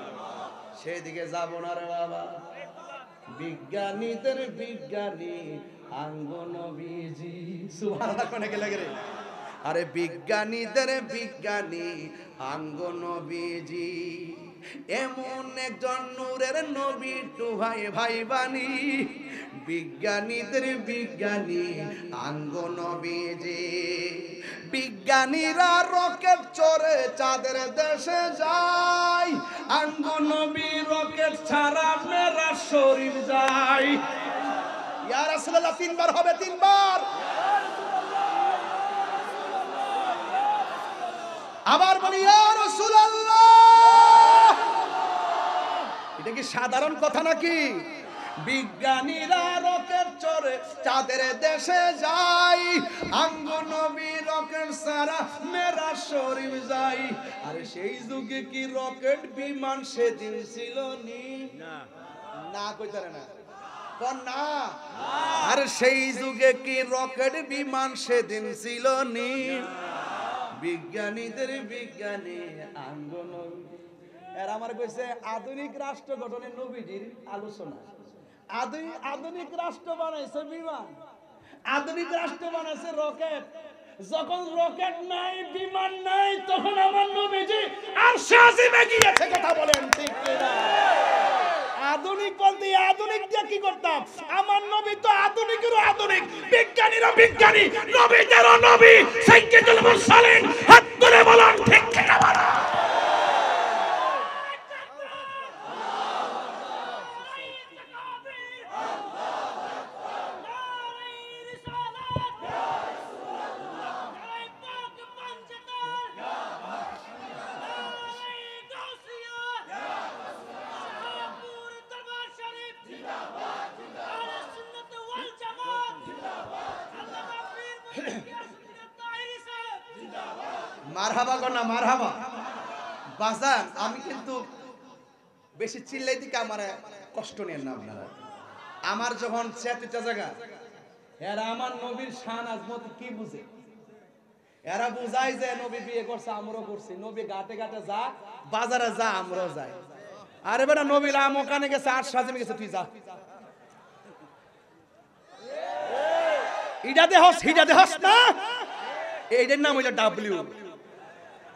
সেদিকে যাব না রে বাবা, বিজ্ঞানীদের বিজ্ঞানী আঙ্গু নবীজি। সুবহানাল্লাহ কোনে গেলে রে? আরে বিজ্ঞানীদের বিজ্ঞানী আঙ্গু নবীজি। এমন একজন নূরের নবী টুহাই ভাই বানি বিজ্ঞানীদের বিজ্ঞানী আঙ্গ নবীজি বিজ্ঞানীরা রকেট চড়ে চাঁদের দেশে যায় আঙ্গ নবী রকেট ছাড়া মেরাজ শরীফ যায় ইয়া রাসূলুল্লাহ তিনবার হবে তিনবার আবার বলি ইয়া রাসূলুল্লাহ এটা কি সাধারণ কথা নাকি বিজ্ঞানীরা রকেট চড়ে চাঁদের দেশে যায় আঙ্গ নবী রকেট ছাড়া মেরাজ শরীফ যায় আরে সেই যুগে কি রকেট বিমান সেদিন ছিল নি না না কইতারে না কোন না আর সেই যুগে কি রকেট বিমান সেদিন ছিল নি বিজ্ঞানীদের বিজ্ঞানী আঙ্গ নবী এর আমার কইছে আধুনিক রাষ্ট্র গঠনের নবীজির আলোচনা আধুনিক রাষ্ট্র বানাইছে বিমান আধুনিক রাষ্ট্র বানাইছে রকেট যখন রকেট নাই বিমান নাই তখন আমার নবীজি আরশে আজিমে গিয়েছে কথা বলেন ঠিক কিনা আধুনিক বলতে আধুনিক দিয়ে কি করতাম আমার নবী তো আধুনিকেরও আধুনিক বিজ্ঞানীরা বিজ্ঞানী নবীদেরও নবী সাইয়্যিদুল মুরসালিন হাত তুলে বলেন ঠিক কিনা বলেন মারহাবা গো না মারহাবা বাজান আমি কিন্তু বেশি চিল্লাই দিকে আমার কষ্ট নেন না আপনারা আমার যখন 76টা জায়গা এরা আমার নবীর শান আজমত কি বুঝে এরা বুঝায় যে নবী বিয়ে করছে আমরাও করছি নবী ঘাটে ঘাটে যা বাজারে যা আমরাও যাই আরে বেটা নবী রাম ওখানে গেছে আর সাজিমে গেছে তুই যা ইডা দেহস হিডা দেহস না এইটার নাম হইলো ডাব্লিউ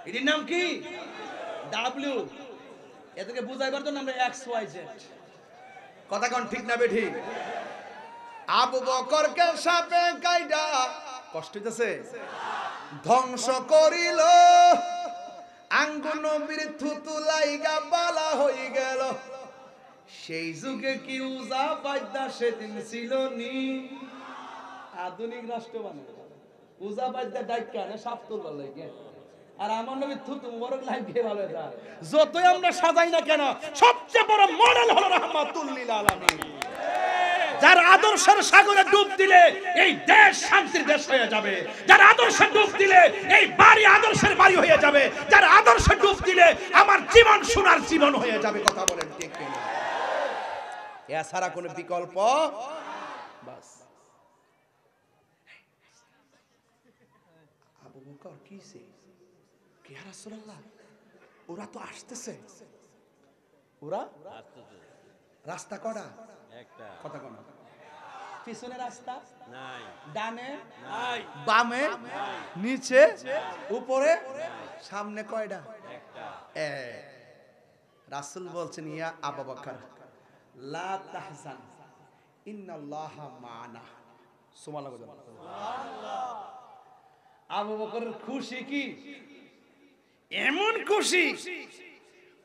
এটির নাম কি ডাব্লিউ এটাকে বুঝাইবার জন্য আমরা এক্স ওয়াই জেড কথা কোন ঠিক না বে ঠিক আবু বকরকে সাপে কাইডা কষ্ট হইতাছে ধ্বংস করিল আঙ্গ নবীর থুতু লাইগা বালা হই গেল সেই যুগে কি উজা বাইদা সেদিন ছিল নি আধুনিক রাষ্ট্র বানায় উজা বাইদা ডাইকা না সাপ তুলবার লাগে আর আমার নবী থুতু মোবারক লাগিয়ে ভালো যায় যতই আমরা সাজাই না কেন সবচেয়ে বড় মডেল হলো রাহমাতুল লিল আলামিন যার আদর্শের সাগরে ডুব দিলে এই দেশ শান্তির দেশ হয়ে যাবে যার আদর্শে ডুব দিলে এই বাড়ি আদর্শের বাড়ি হয়ে যাবে যার আদর্শে ডুব দিলে আমার জীবন সোনার জীবন হয়ে যাবে কথা বলেন ঠিক কিনা এছাড়া কোনো বিকল্প বাস আবু বকর কিসে কি ইয়া রাসূলুল্লাহ ওরা তো আসতেছে ওরা রাস্তা কটা একটা কথা কোন পিছনে রাস্তা নাই ডানে নাই বামে নিচে উপরে সামনে কয়টা একটা রাসূল বলছেন ইয়া আবু বকর লা তাহজান ইন্নাল্লাহা মা'ানা সুবহানাল্লাহ আবু বকরের খুশি কি এমন খুশি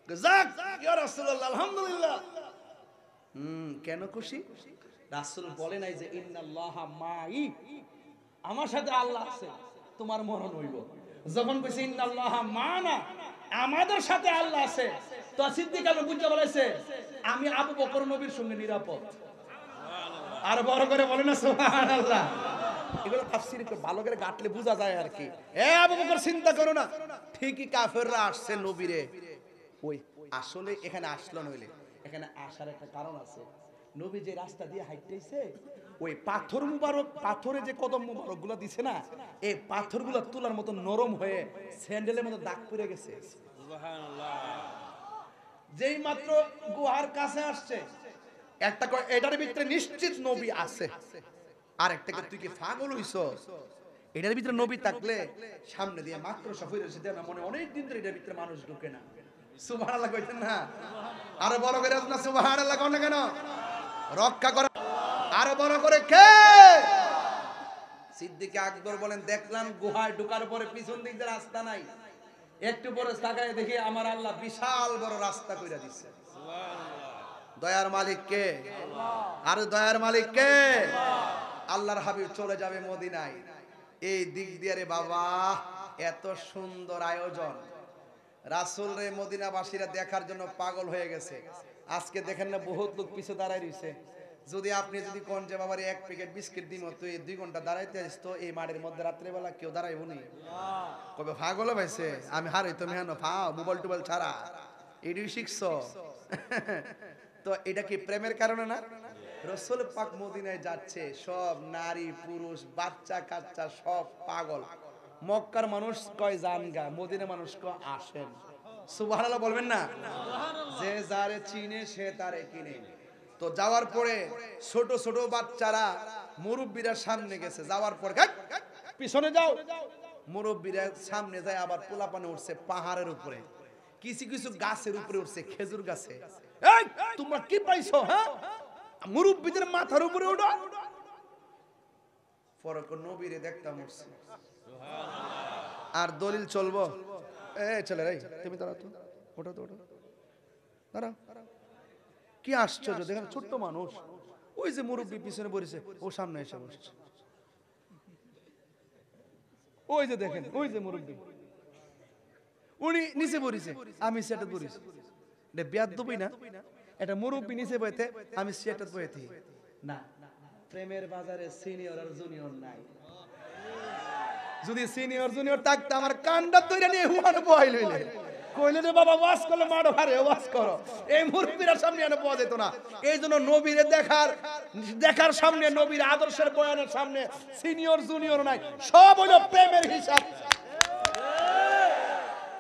যাক ইয়া রাসূলুল্লাহ আলহামদুলিল্লাহ কেন খুশি রাসূল বলে নাই যে ইন্নাল্লাহা মাই আমার সাথে আল্লাহ আছে তোমার মরণ হইব যখন কইছে ইন্নাল্লাহা মা'ানা আমাদের সাথে আল্লাহ আছে তো সিদ্দিক আবু বুঝা বলেছে আমি আবু বকর নবীর সঙ্গে নিরাপদ সুবহানাল্লাহ আর বড় করে বলে না সুবহানাল্লাহ এগুলো তাফসীর একটু ভালো করে গাটলে বোঝা যায় আর কি এ আবু বকর চিন্তা করো না ঠিকই কাফেররা আসছে নবীরে ওই আসলে এখানে আসলো নইলে এখানে আসার একটা কারণ আছে নবী যে রাস্তা দিয়ে হাঁটতেছে ওই পাথর মুবারক পাথরে যে কদম মুবারক গুলো দিছে না এই পাথরগুলো তুলার মতো নরম হয়ে স্যান্ডেলের মতো দাগ পড়ে গেছে সুবহানাল্লাহ যেই মাত্র গুহার কাছে আসছে একটা এটার ভিতরে নিশ্চিত নবী আছে আর একটাকে তুই কি পাগল হইছস এটার ভিতরে নবী থাকলে সামনে দিয়ে মাত্র সফর হইছে দেনা মনে অনেক দিন ধরে এটার ভিতরে মানুষ ঢোকে না সুবহানাল্লাহ কইতেন না? আরো বড় করে না সুবহানাল্লাহ কোন কেন? রক্ষা করে আরো বড় করে কে? সিদ্দিক আকবর বলেন দেখলাম গুহায় ঢোকার পরে পিছন দিক দিয়ে রাস্তা নাই, একটু পরে তাকায় দেখি আমার আল্লাহ বিশাল বড় রাস্তা কইরা দিচ্ছে। দয়ার মালিক কে? আর দয়ার মালিক কে? আল্লাহর হাবিব চলে যাবে মদিনায়, এই দিক দিয়ে রে বাবা এত সুন্দর আয়োজন, রাসূল রে মদিনাবাসীরা দেখার জন্য পাগল হয়ে গেছে। আজকে দেখেন না বহুত লোক পিছে দাঁড়ায় রইছে। যদি আপনি যদি কোন যে বাবার এক প্যাকেট বিস্কিট দিম তুই 2 ঘন্টা দাঁড়াইতে আসিস তো এই মাঠের মধ্যে রাত্রেবেলা কেউ দাঁড়াইব নি? কবে পাগল ভাইছে আমি হারই তুমি হেন ফাও মোবাইল টোবাইল ছাড়া এডি শিখছো। তো এটা কি প্রেমের কারণে না? রাসূল পাক মদিনায় যাচ্ছে, সব নারী পুরুষ বাচ্চা কাচ্চা সব পাগল। মক্কার মানুষ কয় যান গা, মদিনা মানুষ কয় আসেন। সুবহানাল্লাহ বলবেন না? যে যারে চিনে সে তারে কিনে। তো যাওয়ার পরে ছোট ছোট বাচ্চারা মুরব্বীরা সামনে গেছে, যাওয়ার পর পিছনে যাও, মুরব্বীরা সামনে যায়, আবার পোলাপানে উঠছে পাহাড়ের উপরে, কিছু কিছু গাছের উপরে উঠছে, খেজুর গাছে। এই তোমরা কি পাইছো? হ্যাঁ, মুরব্বীদের মাথার উপরে উঠো। পরে নবীরে দেখতাম উঠছে। আর দলিল চলবো? এই ছেলে রে তুমি দাঁড়াও তো, ওঠো তো, ওঠো, দাঁড়াও। কি আশ্চর্য দেখেন, ছোট্ট মানুষ, ওই যে মুরব্বী পিছনে বসেছে ও সামনে এসে বসছে। ওই যে দেখেন ওই যে মুরব্বী উনি নিচে বসেছে, আমি সেটা বসেছি। এটা বেয়াদবি না? এটা মুরব্বী নিচে বইতে আমি সেটা বইতে না। প্রেমের বাজারে সিনিয়র আর জুনিয়র নাই। যদি সিনিয়র জুনিয়র থাকতো আমার কান্ডা তৈরি নিয়ে হুয়ানো বয় লইলে কইলে রে বাবা ওয়াজ করলে মারো, হারে ওয়াজ করো, এই মুরব্বিরা সামনে আনে পাওয়া যেত না। এই জন্য নবীরে দেখার সামনে, নবীর আদর্শের বয়ানের সামনে সিনিয়র জুনিয়র নাই, সব হলো প্রেমের হিসাব।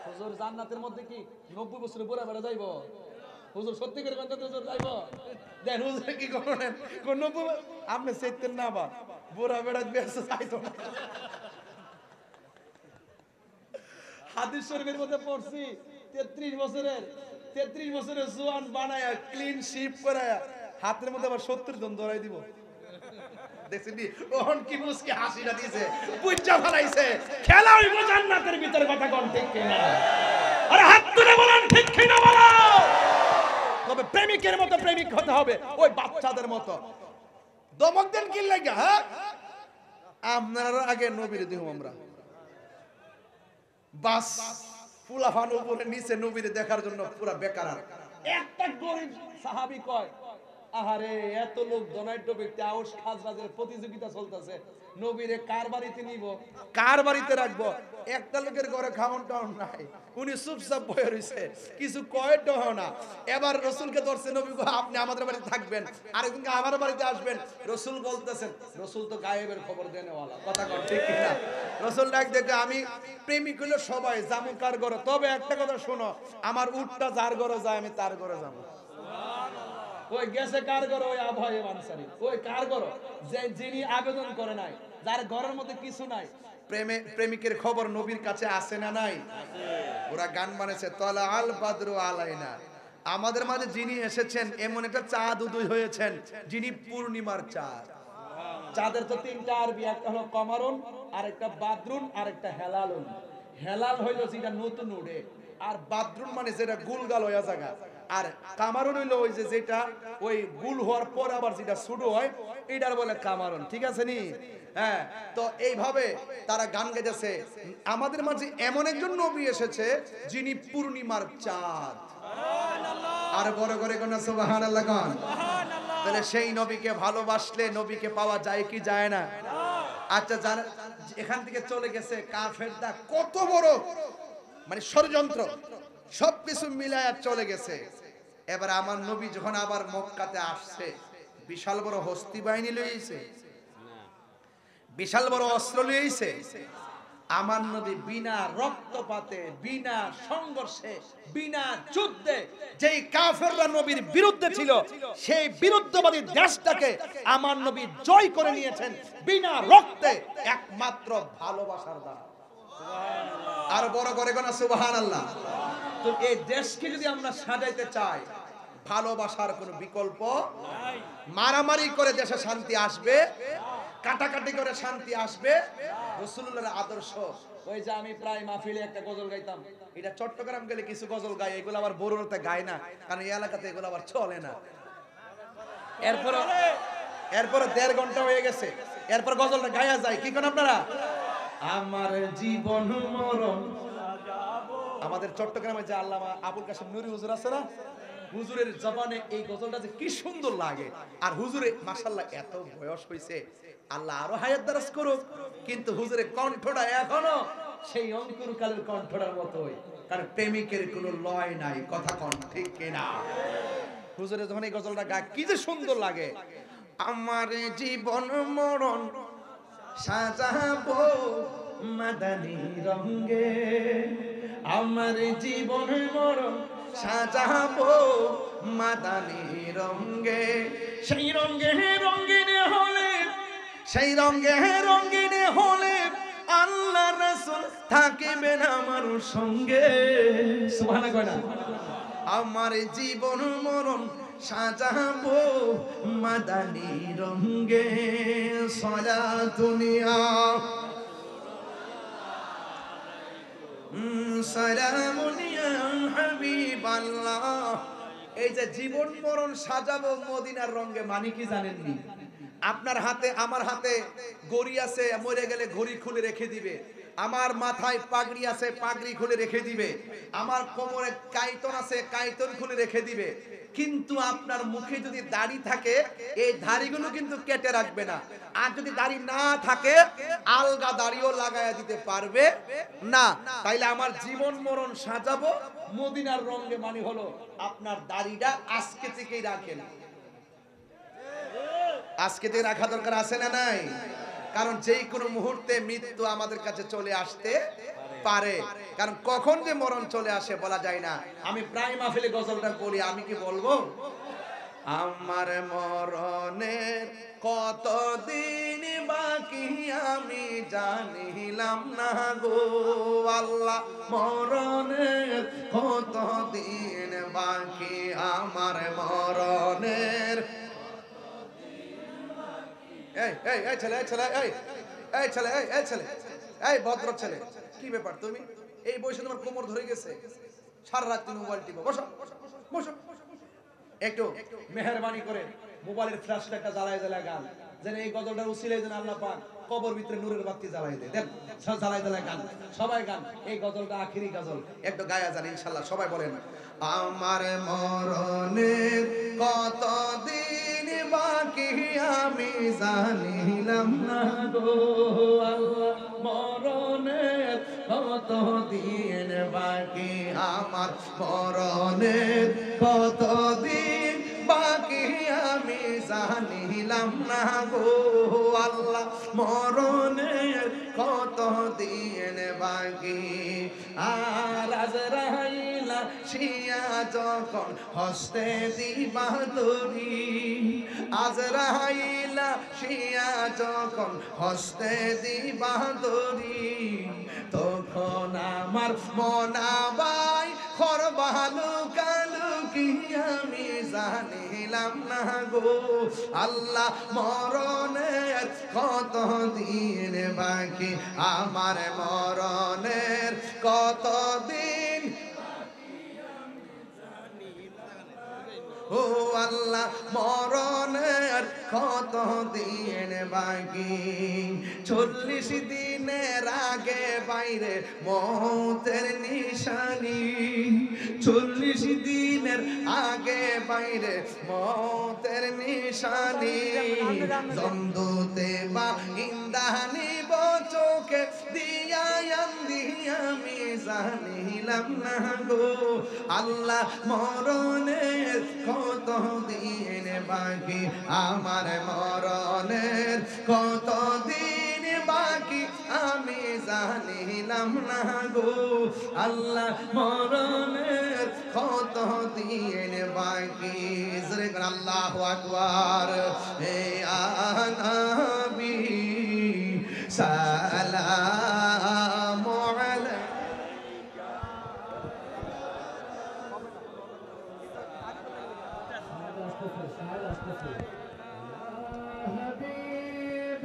হুজুর জান্নাতের মধ্যে কি 90 বছরে বুড়া বেড়া যাইবো? হুজুর সত্যি করে বলতে হুজুর যাইবো? দেন হুজুর কি করেন কোন 90 আপনি চাইতেন না বা বুড়া বেড়া বেঁচে চাইতো না। হাদিস শরীফের মধ্যে পড়ছি 33 বছরের জোয়ান বানায়া ক্লিন শিপ করায়া হাতের মধ্যে আবার 70 জন ধরাই দিব। দেখছেন ওহন কি মুস্কি হাসিটা দিয়েছে, বুঝা ফলাইছে খেলা হইব জান্নাতের ভিতর। কথা কোন ঠিক কিনা? আরে হাত তুলে বলেন ঠিক কিনা বলো। তবে প্রেমিকের মতো প্রেমিক হতে হবে, ওই বাচ্চাদের মতো। দমক দেন কি লাগা? হ্যাঁ, আপনারা আগে নবীরে দিও আমরা বাস ফুলাফান উপরে নিচে নবীরে দেখার জন্য পুরা বেকার। একটা গরিব সাহাবী কয় আহারে এত লোক ধনাঢ্য ব্যক্তি, আউস খাজরাজের প্রতিযোগিতা চলতেছে, নবীরে কার বাড়িতে নিব, কার বাড়িতে রাখবো? একটা লোকের ঘরে খাওয়ান টাউন নাই, উনি চুপচাপ বয়ে রইছে, কিছু কয়টাও না। এবার রসুলকে ধরছে, নবী গো আপনি আমাদের বাড়িতে থাকবেন, আরেকদিনকে আমার বাড়িতে আসবেন। রসুল বলতেছেন, রসুল তো গায়েবের খবর দেনেওয়ালা, কথা কর ঠিক কিনা? রসুল ডাক দেখে আমি প্রেমিক হইলো সবাই যাবো কার ঘরে, তবে একটা কথা শোনো, আমার উটটা যার ঘরে যায় আমি তার ঘরে যাবো। ওই গেছে কার ঘর? ওই আবহাওয়া আনসারী। ওই কার ঘর? যে যিনি আবেদন করে নাই, যার ঘরের মধ্যে কিছু নাই। প্রেমিকের খবর নবীর কাছে আসে না নাই? ওরা গান বানাইছে তলা আল বাদরু আলাইনা, আমাদের মাঝে যিনি এসেছেন এমন একটা চাঁদ উদয় হয়েছেন যিনি পূর্ণিমার চাঁদ। চাঁদের তো 3টা আরবি, একটা হলো কমারুন, আরেকটা বাদরুন, আরেকটা হেলালুন। হেলাল হইলো যেটা নতুন উড়ে, আর বাদরুন মানে যেটা গুলগাল হয়ে জায়গা, আর কামারুন হইলো ওই যে যেটা ওই গুল হওয়ার পর আবার যেটা শুরু হয় এটার বলে কামারুন। ঠিক আছে নি? হ্যাঁ, তো এইভাবে তারা গান গেয়েছে, আমাদের মাঝে এমন একজন নবী এসেছে যিনি পূর্ণিমার চাঁদ। আর বড় করে কোন সুবহানাল্লাহ কোন? তাহলে সেই নবীকে ভালোবাসলে নবীকে পাওয়া যায় কি যায় না? আচ্ছা জানেন এখান থেকে চলে গেছে কাফেররা কত বড় মানে ষড়যন্ত্র, সবকিছু মিলায়া চলে গেছে। এবার আমার নবী যখন আবার মক্কাতে আসছে, বিশাল বড় হস্তি বাহিনী লইছে, বিশাল বড় অস্ত্র লইছে। আমার নবী বিনা রক্তপাতে, বিনা সংঘর্ষে, বিনা যুদ্ধে যেই কাফেররা নবীর বিরুদ্ধে ছিল সেই বিরুদ্ধবাদী দেশটাকে আমার নবী জয় করে নিয়েছেন বিনা রক্তে, একমাত্র ভালোবাসার দ্বারা। আর বড় করে কোন সুবহানাল্লাহ। তো এই দেশকে যদি আমরা সাজাইতে চাই, ভালোবাসার কোনো বিকল্প নাই। মারামারি করে দেশে শান্তি আসবে, কাটাকাটি করে শান্তি আসবে? রাসূলুল্লাহর আদর্শ। ওই যে আমি প্রায় মাহফিলে একটা গজল গাইতাম, এটা চট্টগ্রাম গেলে কিছু গজল গাই, এগুলো আবার বড়তে গায় না, কারণ এই এলাকাতে এগুলো আবার চলে না। এরপর 1.5 ঘন্টা হয়ে গেছে, এরপর গজলটা গায়া যায়, কি করেন আপনারা? আমার জীবন মরণ। আমাদের চট্টগ্রামে যে আল্লামা আবুল কাসেম নুরি হুজুর আছে না, হুজুরের জবানে এই গজলটা যে কি সুন্দর লাগে। আর হুজুরে মাশাআল্লাহ এত বয়স হইছে, আল্লাহ আরো হায়াত দারাজ করুক, কিন্তু হুজুরের কণ্ঠটা এখনো সেই অঙ্কুরকালের কণ্ঠটার মতোই, কারণ প্রেমিকের কোনো লয় নাই। কথা কোন ঠিক কিনা? হুজুরে যখন এই গজলটা গায় কি যে সুন্দর লাগে। আমার জীবন মরণ সাজাবো মাদানী রঙে, আমার জীবন মরণ সাজাবো মাদানী রঙে, সেই রঙে রঙিন হলে, সেই রঙে রঙিন হলে আল্লাহ রাসূল থাকিবেন আমার সঙ্গে। সুবহানাল্লাহ কয় না? আমার জীবন মরণ সাজাবো মাদানী রঙে, সারা দুনিয়া সালামুনিয়া হাবিবাল্লাহ। এই যে জীবন মরণ সাজাবো মদিনার রঙে, মানে কি জানেননি? আপনার হাতে আমার হাতে ঘড়ি আছে, মরে গেলে ঘড়ি খুলে রেখে দিবে। আমার মাথায় পাগড়ি আছে, পাগড়ি খুলে রেখে দিবে। আমার কোমরে কাইতন আছে, কাইতন খুলে রেখে দিবে। কিন্তু আপনার মুখে যদি দাড়ি থাকে, এই দাড়িগুলো কিন্তু কেটে রাখবে না। আর যদি দাড়ি না থাকে, আলগা দাড়িও লাগায়া দিতে পারবে না। তাইলে আমার জীবন মরণ সাজাবো মদিনার রঙে, মানে হলো আপনার দাড়িটা আজকে থেকেই রাখেন। আজকে থেকে রাখা দরকার আছে না নাই? কারণ যেই কোনো মুহূর্তে মৃত্যু আমাদের কাছে চলে আসতে পারে, কারণ কখন যে মরণ চলে আসে বলা যায় না। আমি প্রায় মাহফিলে গজলটা বলি, আমি কি বলবো? আমার মরণের কতদিন বাকি আমি জানিলাম না গো আল্লাহ, মরণের কতদিন বাকি, আমার মরণের। এই এই এই ছেলে, এই ছেলে, এই এই ছেলে, এই এই ছেলে, এই ভদ্র ছেলে, কি ব্যাপার তুমি এই বয়সে তোমার কোমর ধরে গেছে? সারা রাত তুমি মোবাইল টিপো, বসো বসো। একটু মেহেরবানি করে মোবাইলের ফ্ল্যাশ লাইটটা জ্বালায় জ্বালায় গান, যেন এই গজলটার উসিলায় যেন আল্লাহ পাক কবর ভিতরে নূরের বাতি জ্বালায় দেয়। দেন সব জ্বালায় জ্বালায় গান, সবাই গান। এই গজলটা আখিরি গজল, একটু গায়া যান ইনশাআল্লাহ। সবাই বলেন, আমার মরণের কতদিন বাকি আমি জানিলাম না গো আল্লাহ, মরণের কতদিন বাকি, আমার মরণের কতদিন বাকি আমি জানিলাম না গো আল্লাহ, মরণের কতদিন বাকি। আর আজরাইলা শিয়া যখন হস্তে দিবা দড়ি, আজরাইলা শিয়া যখন হস্তে দিবা দড়ি, তখন আমার মনাবাই খরবালু কালু কি আমি জানিলাম না গো আল্লাহ, মরণের কতদিন বাকি, আমার মরণের কতদিন। ও আল্লাহ, মরণের কতদিন বাকি, 40 দিনের আগে বাইরে মৌতের নিশানি, 40 দিনের আগে বাইরে মৌতের নিশানি, জমদূতে বা ইন্দানি চোখে দিয়া আমি জানিলাম না গো আল্লাহ, মরণের কতদিন বাকি, আমার মরণের কতদিন বাকি আমি জানিলাম না গো আল্লাহ, মরণের কতদিন বাকি। আল্লাহু আকবার। হে নবী সালামু আলাইকা حبيب